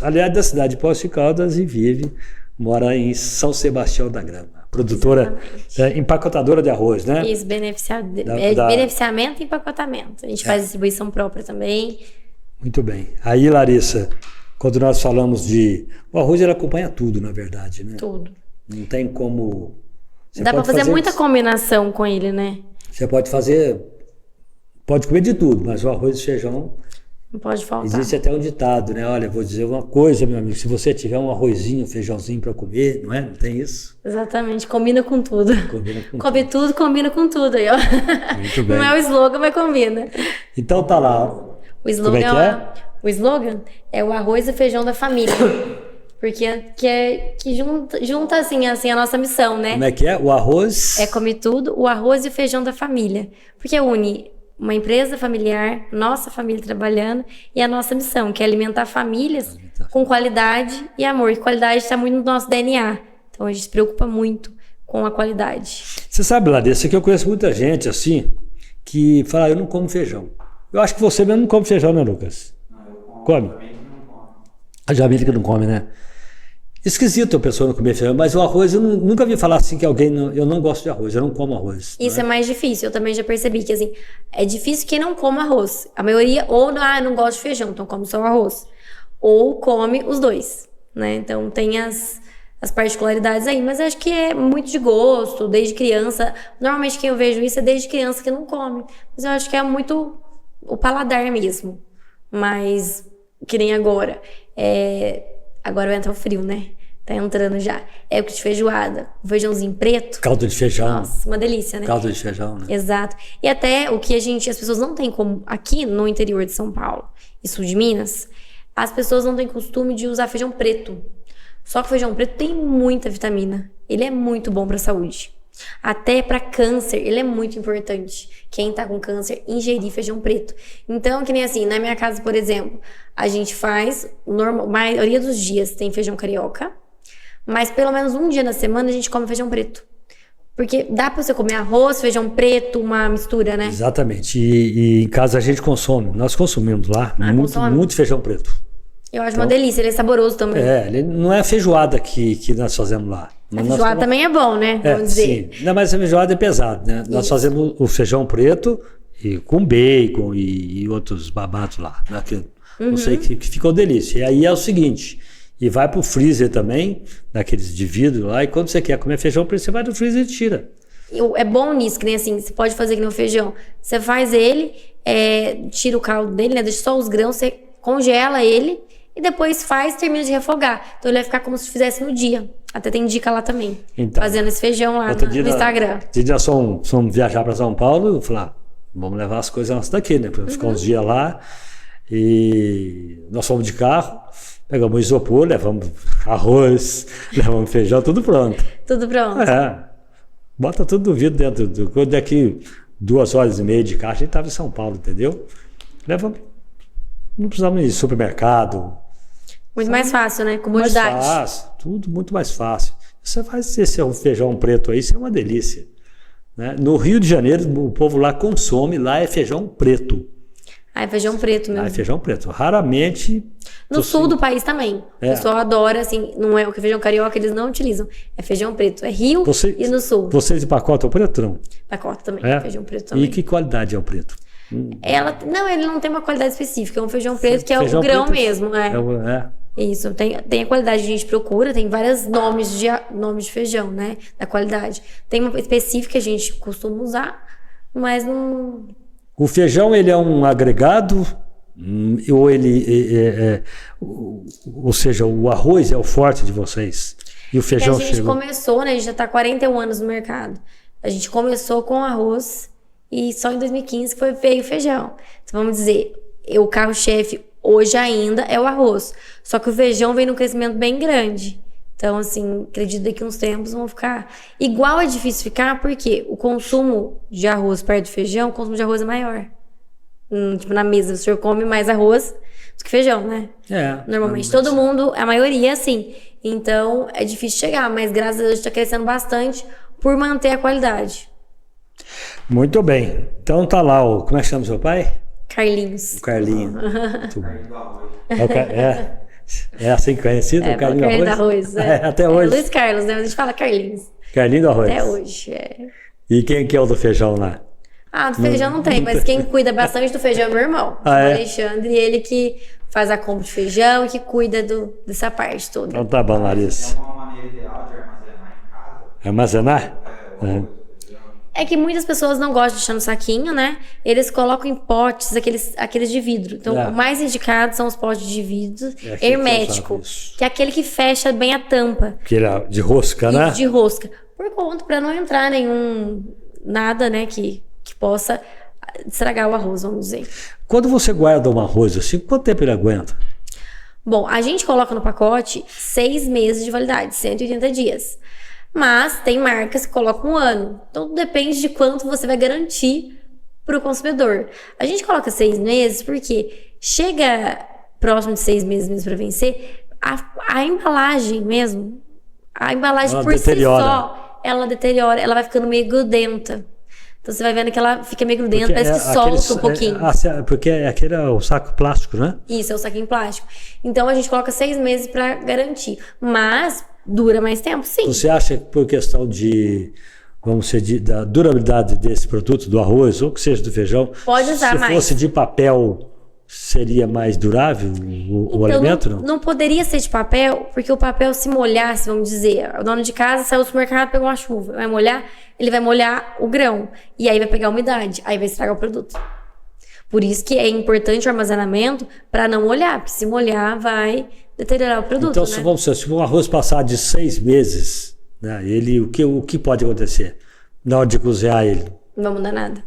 Aliás, da cidade de Poços de Caldas e mora em São Sebastião da Grama. Produtora, empacotadora de arroz, né? Isso, beneficiamento e empacotamento. A gente faz distribuição própria também. Muito bem. Aí, Larissa, quando nós falamos de... O arroz, ele acompanha tudo, na verdade, né? Tudo. Não tem como... Dá pra fazer muita combinação com ele, né? Você pode fazer... Pode comer de tudo, mas o arroz e feijão... Não pode faltar. Existe até um ditado, né? Olha, vou dizer uma coisa, meu amigo. Se você tiver um arrozinho, um feijãozinho para comer, não é? Não tem isso? Exatamente. Combina com tudo. Come tudo, combina com tudo. Aí, ó. Muito bem. Não é o slogan, mas combina. Então tá lá. O slogan o slogan é o arroz e feijão da família. Porque que junta assim a nossa missão, né? Como é que é? O arroz... É comer tudo, o arroz e o feijão da família. Porque une... uma empresa familiar, nossa família trabalhando, e a nossa missão, que é alimentar famílias com qualidade e amor. E qualidade está muito no nosso DNA. Então a gente se preocupa muito com a qualidade. Você sabe, Larissa, que eu conheço muita gente assim, que fala, eu não como feijão. Eu acho que você mesmo não come feijão, né, Lucas? Não, eu como. Come? A Jamile que não come, né? Esquisito a pessoa não comer feijão, mas o arroz, eu nunca vi falar assim que alguém, eu não gosto de arroz, eu não como arroz. Isso é mais difícil, eu também já percebi que assim, é difícil quem não come arroz. A maioria, ou não gosta de feijão, então come só o arroz. Ou come os dois, né? Então tem as particularidades aí, mas acho que é muito de gosto, desde criança. Normalmente quem eu vejo isso é desde criança que não come. Mas eu acho que é muito o paladar mesmo. Mas, que nem agora, agora vai entrar o frio, né? Tá entrando já. Época de feijoada. Um feijãozinho preto. Caldo de feijão. Nossa, uma delícia, né? Caldo de feijão, né? Exato. E até o que as pessoas não têm como... Aqui no interior de São Paulo e sul de Minas, as pessoas não têm costume de usar feijão preto. Só que o feijão preto tem muita vitamina. Ele é muito bom pra saúde. Até para câncer, ele é muito importante. Quem tá com câncer, ingerir feijão preto. Então, que nem assim, na minha casa, por exemplo, a gente faz, a maioria dos dias tem feijão carioca, mas pelo menos um dia na semana a gente come feijão preto. Porque dá pra você comer arroz, feijão preto, uma mistura, né? Exatamente. E em casa a gente consome, nós consumimos lá muito feijão preto. Eu acho uma delícia, ele é saboroso também. Ele não é a feijoada que nós fazemos lá. A feijoada também é bom, né? Vamos dizer. Sim. Não, mas a feijoada é pesada, né? Nós fazemos o feijão preto e com bacon e outros babados lá, né? Eu sei que ficou delícia. E aí é o seguinte, e vai pro freezer também, naqueles de vidro lá, e quando você quer comer feijão preto, você vai no freezer e tira. É bom nisso, que nem assim, você pode fazer que nem o feijão. Você faz ele, tira o caldo dele, né? Deixa só os grãos, você congela ele, e depois termina de refogar. Então ele vai ficar como se fizesse no dia. Até tem dica lá também. Então, fazendo esse feijão lá no Instagram. Outro dia nós fomos viajar para São Paulo e falar, vamos levar as coisas nossas daqui, né? Para ficar uns dias lá. E nós fomos de carro, pegamos isopor, levamos arroz, levamos feijão, tudo pronto. Tudo pronto. Bota tudo no vidro dentro. Quando daqui 2h30 de carro, a gente estava em São Paulo, entendeu? Levamos. Não precisamos ir de supermercado. Muito mais fácil, né? Comodidade. Mais fácil, tudo muito mais fácil. Você faz esse feijão preto aí, isso é uma delícia. Né? No Rio de Janeiro, o povo lá consome, lá é feijão preto. É feijão preto mesmo. É feijão preto. Raramente... No sul do país também. O pessoal adora, assim, não é o que feijão carioca, eles não utilizam. É feijão preto. É Rio e no sul. Vocês empacotam o preto, não? Empacota também, feijão preto também. E que qualidade é o preto? Ele não tem uma qualidade específica, é um feijão preto que é o grão mesmo. Isso, tem a qualidade que a gente procura, tem vários nomes de feijão, né? Da qualidade. Tem uma específica que a gente costuma usar, mas não. O feijão, ele é um agregado, ou ou seja, o arroz é o forte de vocês? E o feijão Porque a gente chegou? começou, né? A gente já tá há 41 anos no mercado. A gente começou com arroz e só em 2015 veio o feijão. Então, vamos dizer, o carro-chefe hoje ainda é o arroz. Só que o feijão vem num crescimento bem grande. Então, assim, acredito que daqui uns tempos vão ficar... Igual é difícil ficar, porque o consumo de arroz perto do feijão, o consumo de arroz é maior. Tipo, na mesa, o senhor come mais arroz do que feijão, né? Normalmente. Todo mundo, a maioria é assim. Então, é difícil chegar, mas graças a Deus está crescendo bastante por manter a qualidade. Muito bem. Então tá lá como é que chama seu pai? Carlinhos. O Carlinho. Muito bom. É assim conhecido? O Carlinho do Arroz. Até hoje. Luiz Carlos, né? Mas a gente fala Carlinhos. Carlinho do Arroz. Até hoje, E quem que é o do feijão lá? Do feijão não tem, mas quem cuida bastante do feijão é meu irmão. O Alexandre, ele que faz a compra de feijão e que cuida dessa parte toda. Então tá bom, Larissa. Tem alguma maneira ideal de armazenar em casa? Armazenar? É que muitas pessoas não gostam de deixar no saquinho, né? Eles colocam em potes, aqueles de vidro. Então, o mais indicado são os potes de vidro hermético, que é aquele que fecha bem a tampa. Aquele de rosca, né? De rosca. Por conta, para não entrar nada, né, que possa estragar o arroz, vamos dizer. Quando você guarda um arroz assim, quanto tempo ele aguenta? Bom, a gente coloca no pacote 6 meses de validade, 180 dias. Mas tem marcas que colocam 1 ano. Então, tudo depende de quanto você vai garantir para o consumidor. A gente coloca 6 meses porque chega próximo de 6 meses mesmo para vencer, a embalagem mesmo, a embalagem ela por deteriora. Si só, ela deteriora, ela vai ficando meio grudenta. Então você vai vendo que ela fica meio grudenta, parece que solta um pouquinho. Porque aquele é o saco plástico, né? Isso, é o saquinho plástico. Então a gente coloca 6 meses para garantir. Mas dura mais tempo, sim. Você acha que por questão da durabilidade desse produto, do arroz, ou que seja do feijão, pode usar mais. Se fosse de papel, seria mais durável o alimento? Não poderia ser de papel, porque o papel se molhasse, vamos dizer, o dono de casa saiu do supermercado, pegou uma chuva, vai molhar, ele vai molhar o grão, e aí vai pegar a umidade, aí vai estragar o produto. Por isso que é importante o armazenamento para não molhar, porque se molhar vai deteriorar o produto, então, né? Se o arroz passar de 6 meses, né, o que pode acontecer na hora de cozinhar ele? Não vai mudar nada.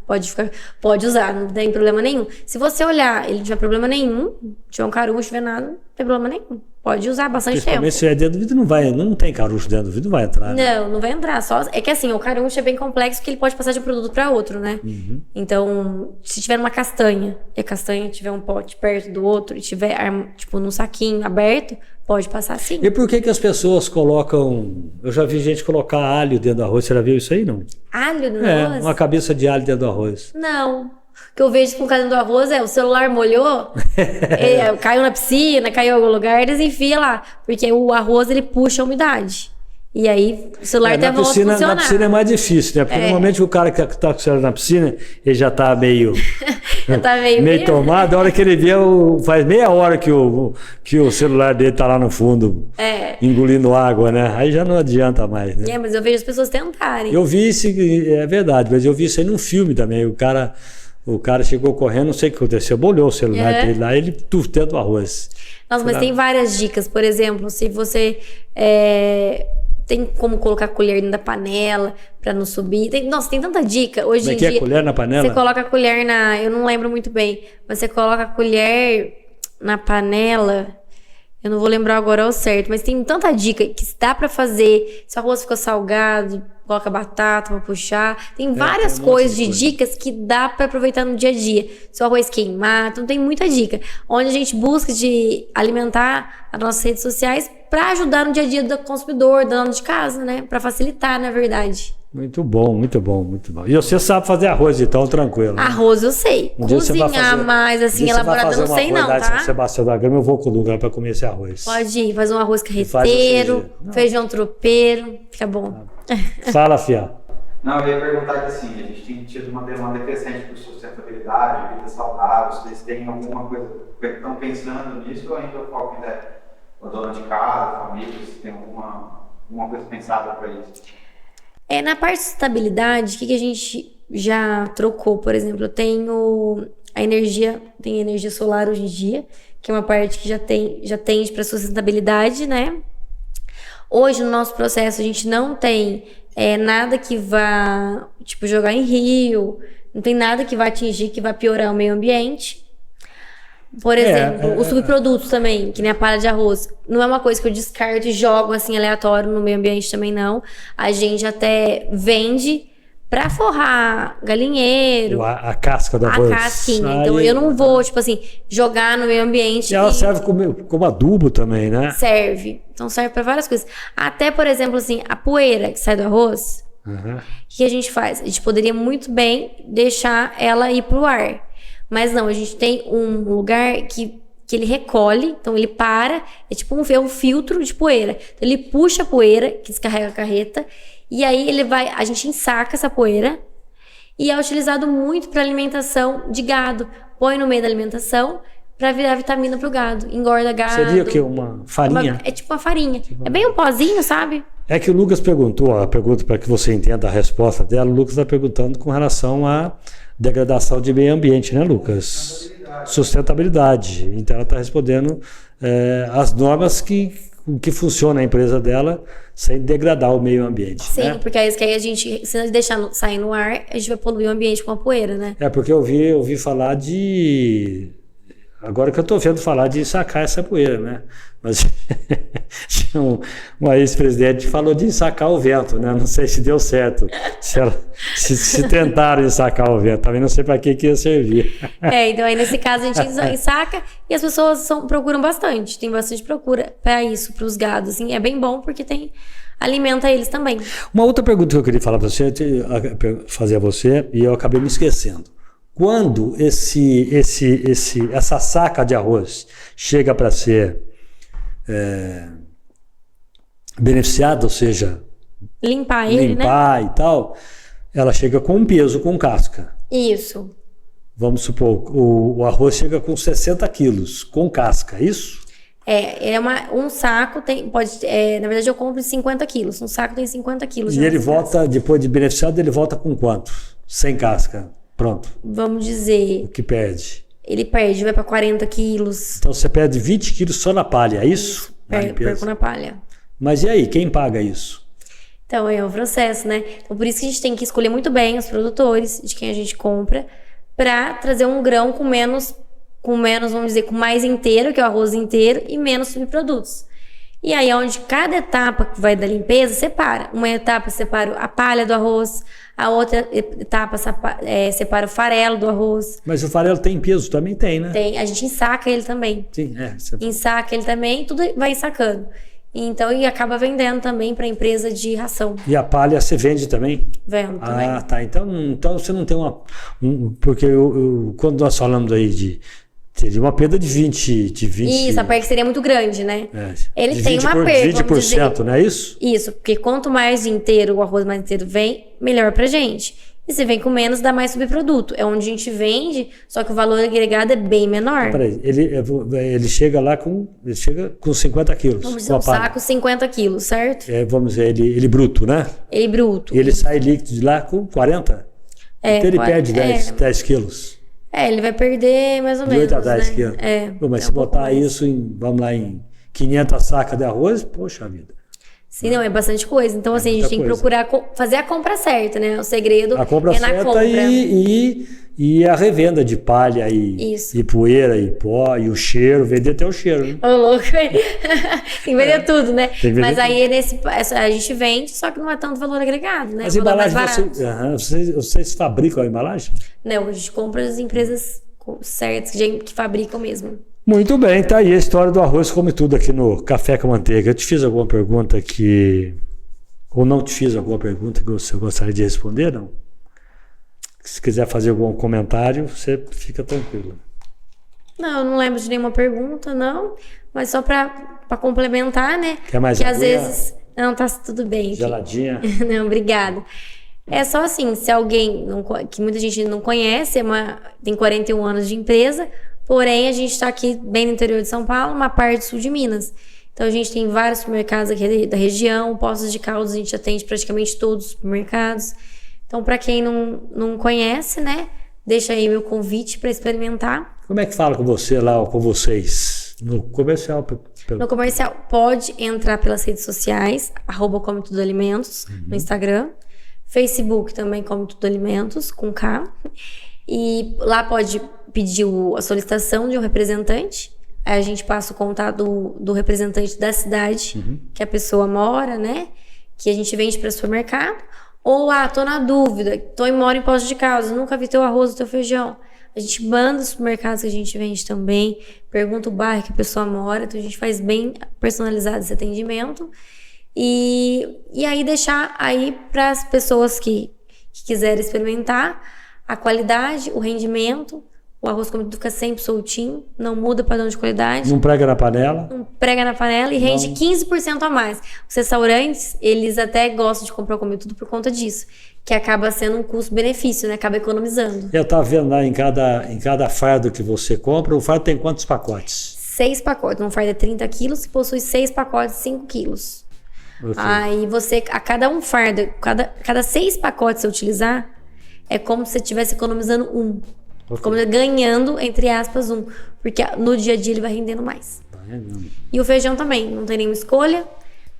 Pode usar, não tem problema nenhum. Se você olhar, ele não tiver problema nenhum, tiver um carucho, não tiver nada, não tem problema nenhum. Pode usar bastante tempo. Principalmente se é dentro do vidro, não tem carucho dentro do vidro, não vai entrar. Né? Não vai entrar. É que assim, o carucho é bem complexo porque ele pode passar de um produto para outro, né? Uhum. Então, se tiver uma castanha, e a castanha tiver um pote perto do outro, e tiver, tipo, num saquinho aberto, pode passar sim. E por que as pessoas colocam... Eu já vi gente colocar alho dentro do arroz, você já viu isso aí, não? Alho no arroz? Uma cabeça de alho dentro do arroz. Não. O que eu vejo com o dentro do arroz o celular molhou, caiu na piscina, caiu em algum lugar, eles enfiam lá. Porque o arroz, ele puxa a umidade. E aí, o celular até volta a funcionar. Na piscina é mais difícil, né? Porque normalmente o cara que tá com o celular na piscina, ele já tá meio... meio tomado. A hora que ele vê, faz meia hora que o celular dele tá lá no fundo, engolindo água, né? Aí já não adianta mais, né? Mas eu vejo as pessoas tentarem. Eu vi isso, é verdade, mas eu vi isso aí num filme também. O cara chegou correndo, não sei o que aconteceu, molhou o celular dele lá, ele dentro do arroz. Nossa, mas tem várias dicas. Por exemplo, se você tem como colocar a colher dentro da panela pra não subir. Tem tanta dica. Hoje em dia, é colher na panela? Você coloca a colher eu não lembro muito bem, mas você coloca a colher na panela. Eu não vou lembrar agora ao certo, mas tem tanta dica que dá pra fazer. Se o arroz ficou salgado, coloca batata pra puxar. Tem várias coisas de dicas que dá pra aproveitar no dia a dia. Se o arroz queimar, então tem muita dica. Onde a gente busca de alimentar as nossas redes sociais pra ajudar no dia a dia do consumidor, da dona de casa, né? Pra facilitar, na verdade. Muito bom, muito bom, muito bom. E você sabe fazer arroz, então, tranquilo. Né? Arroz eu sei. Cozinhar mais, assim, elaborado eu não sei não, tá? São Sebastião da Grama, eu vou com o lugar pra comer esse arroz. Pode ir, faz um arroz carreteiro, feijão tropeiro, fica bom. Fala, Fia. Não, eu ia perguntar que assim, a gente tem tido uma demanda crescente por sustentabilidade, vida saudável, se eles têm alguma coisa, estão pensando nisso ou ainda o foco ainda é a dona de casa, família, se tem alguma coisa pensada para isso? Na parte de sustentabilidade, o que a gente já trocou? Por exemplo, eu tenho tem energia solar hoje em dia, que é uma parte que já tende para sustentabilidade, né? Hoje, no nosso processo, a gente não tem nada que vá, tipo, jogar em rio, não tem nada que vá atingir, que vá piorar o meio ambiente. Por exemplo, os subprodutos também, que nem a palha de arroz. Não é uma coisa que eu descarto e jogo assim aleatório no meio ambiente também, não. A gente até vende pra forrar galinheiro. A casca do arroz. A casquinha. Então eu não vou, tipo assim, jogar no meio ambiente. E ela serve como adubo também, né? Serve. Então serve pra várias coisas. Até, por exemplo, assim, a poeira que sai do arroz. Uhum. O que a gente faz? A gente poderia muito bem deixar ela ir pro ar. Mas não, a gente tem um lugar que ele recolhe, então ele para, é tipo um filtro de poeira. Então ele puxa a poeira, que descarrega a carreta, e aí a gente ensaca essa poeira, e é utilizado muito para alimentação de gado. Põe no meio da alimentação para virar vitamina pro gado, engorda gado. Seria o quê? Uma farinha? É tipo uma farinha. É bem um pozinho, sabe? É que o Lucas perguntou, a pergunta para que você entenda a resposta dela, o Lucas está perguntando com relação à degradação de meio ambiente, né, Lucas? Sustentabilidade. Então ela está respondendo as normas que funciona a empresa dela sem degradar o meio ambiente. Sim, né? porque é isso que aí a gente, se nós deixar sair no ar, a gente vai poluir o ambiente com a poeira, né? Porque eu ouvi falar de... Agora que eu estou vendo falar de sacar essa poeira, né? Mas tinha uma ex-presidente que falou de sacar o vento, né? Não sei se deu certo, se tentaram sacar o vento, também não sei para que ia servir. Então aí nesse caso a gente saca e as pessoas procuram bastante, tem bastante procura para isso, para os gados, assim, é bem bom porque alimenta eles também. Uma outra pergunta que eu queria falar para você, fazer a você, e eu acabei me esquecendo. Quando essa saca de arroz chega para ser beneficiada, ou seja, limpar ele, né? E tal, ela chega com um peso, com casca. Isso. Vamos supor, o arroz chega com 60 quilos, com casca, isso? Um saco na verdade eu compro 50 quilos, um saco tem 50 quilos. E ele volta, depois de beneficiado, ele volta com quanto? Sem casca. Pronto. Vamos dizer... O que perde? Ele vai para 40 quilos. Então você perde 20 quilos só na palha, é isso? Perco na palha. Mas e aí, quem paga isso? Então é o processo, né? Então por isso que a gente tem que escolher muito bem os produtores, de quem a gente compra, para trazer um grão com menos, vamos dizer, com mais inteiro, que é o arroz inteiro, e menos subprodutos. E aí é onde cada etapa que vai da limpeza separa. Uma etapa separa a palha do arroz, a outra etapa separa o farelo do arroz. Mas o farelo tem peso? Também tem, né? Tem, a gente ensaca ele também. Sim, Ensaca ele também, tudo vai ensacando. Então, e acaba vendendo também para a empresa de ração. E a palha você vende também? Vendo também. Ah, tá. Então você não tem porque quando nós falamos aí teria uma perda de 20... Isso, a perda seria muito grande, né? Ele tem uma perda, 20%, não é isso? Isso, porque quanto mais inteiro, o arroz mais inteiro vem, melhor pra gente. E se vem com menos, dá mais subproduto. É onde a gente vende, só que o valor agregado é bem menor. Peraí, ele chega lá com 50 quilos. Vamos dizer, um saco 50 quilos, certo? Vamos dizer, ele bruto, né? Ele bruto. E ele sai líquido de lá com 40? Então ele perde 10 quilos. Ele vai perder mais ou menos, 8 a 10 né? quilos. Mas se botar isso em 500 sacas de arroz, poxa vida. Sim, não, é bastante coisa. Então, assim, a gente tem que procurar fazer a compra certa, né? O segredo a compra na certa compra. E a revenda de palha e poeira e pó e o cheiro, vender até o cheiro, né? Ô, louco, tem que vender tudo, né? Mas aí a gente vende, só que não é tanto valor agregado, né? As embalagens, vocês fabricam a embalagem? Não, a gente compra das empresas certas que fabricam mesmo. Muito bem, tá aí a história do arroz come tudo aqui no Café com Manteiga. Eu te fiz alguma pergunta ou não te fiz alguma pergunta que você gostaria de responder, não? Se quiser fazer algum comentário, você fica tranquilo. Não, eu não lembro de nenhuma pergunta, não. Mas só para complementar, né? Quer mais que às vezes... Não, tá tudo bem. Geladinha. Não, obrigada. É só assim, se alguém que muita gente não conhece, tem 41 anos de empresa, porém a gente está aqui bem no interior de São Paulo, uma parte sul de Minas. Então a gente tem vários supermercados aqui da região, Poços de Caldas a gente atende praticamente todos os supermercados. Então para quem não conhece, né, deixa aí meu convite para experimentar. Como é que fala com você lá ou com vocês? No comercial? No comercial pode entrar pelas redes sociais, @Come Tudo Alimentos, no Instagram. Facebook também Come Tudo Alimentos, com K. E lá pode pedir a solicitação de um representante. Aí a gente passa o contato do representante da cidade que a pessoa mora, né? Que a gente vende para o supermercado. Ou, tô na dúvida, moro em Poços de Caldas, nunca vi teu arroz ou teu feijão. A gente manda os supermercados que a gente vende também, pergunta o bairro que a pessoa mora, então a gente faz bem personalizado esse atendimento. E aí deixar aí para as pessoas que quiserem experimentar a qualidade, o rendimento. O arroz Come Tudo fica sempre soltinho, não muda padrão de qualidade. Não prega na panela? Não prega na panela e rende 15% a mais. Os restaurantes, eles até gostam de comprar o Come Tudo por conta disso, que acaba sendo um custo-benefício, né? Acaba economizando. Eu estava vendo lá em cada fardo que você compra, o fardo tem quantos pacotes? 6 pacotes. Um fardo é 30 quilos, possui 6 pacotes, 5 quilos. Okay. Aí você, a cada um fardo, cada 6 pacotes você utilizar, é como se você estivesse economizando um. Okay. Como ganhando, entre aspas, um. Porque no dia a dia ele vai rendendo mais. E o feijão também, não tem nenhuma escolha.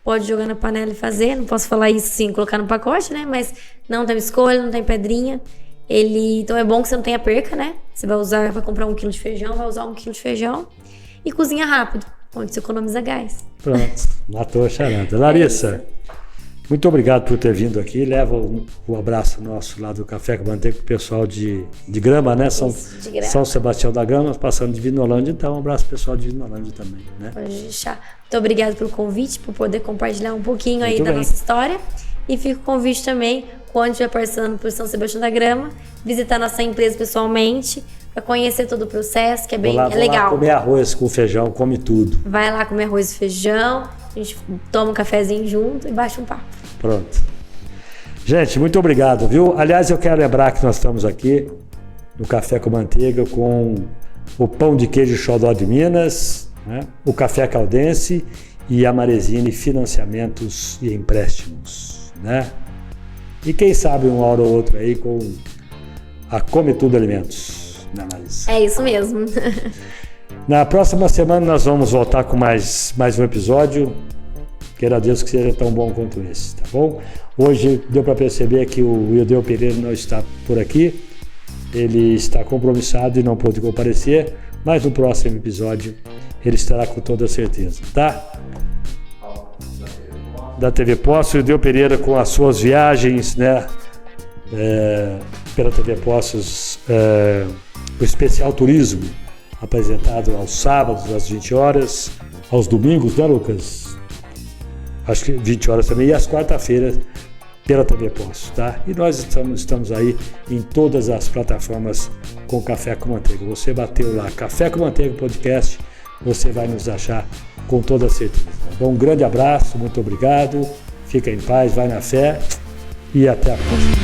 Pode jogar na panela e fazer. Não posso falar isso sim, colocar no pacote, né? Mas não tem escolha, não tem pedrinha. Então é bom que você não tenha perca, né? Você vai comprar 1 quilo de feijão, vai usar 1 quilo de feijão. E cozinha rápido, onde você economiza gás. Pronto, matou a charada. Larissa, muito obrigado por ter vindo aqui. Leva o abraço nosso lá do Café com Manteiga pro pessoal de Grama, né? São Sebastião da Grama, passando de Vinolândia. Então, um abraço pro pessoal de Vinolândia também, né? Pode deixar. Muito obrigado pelo convite, por poder compartilhar um pouquinho aí da nossa história. E fica o convite também, quando estiver passando por São Sebastião da Grama, visitar nossa empresa pessoalmente, para conhecer todo o processo, que é bem legal. Lá comer arroz com feijão, come tudo. Vai lá comer arroz e feijão, a gente toma um cafezinho junto e bate um papo. Pronto. Gente, muito obrigado, viu? Aliás, eu quero lembrar que nós estamos aqui no Café com Manteiga com o pão de queijo Xodó de Minas, né? O Café Caldense e a Marezine Financiamentos e Empréstimos, né? E quem sabe uma hora ou outra aí com a Come Tudo Alimentos, né, Marisa? É isso mesmo. Na próxima semana nós vamos voltar com mais um episódio. Queira Deus que seja tão bom quanto esse, tá bom? Hoje deu para perceber que o Ildeu Pereira não está por aqui. Ele está compromissado e não pôde comparecer, mas no próximo episódio ele estará com toda certeza, tá? Da TV Poços, o Ildeu Pereira com as suas viagens, né? Pela TV Poços, o especial turismo, apresentado aos sábados, às 20 horas, aos domingos, né, Lucas? Acho que 20 horas também, e às quarta-feiras pela TV Poços, tá? E nós estamos aí em todas as plataformas com Café com Manteiga. Você bateu lá, Café com Manteiga Podcast, você vai nos achar com toda certeza. Então, um grande abraço, muito obrigado, fica em paz, vai na fé e até a próxima.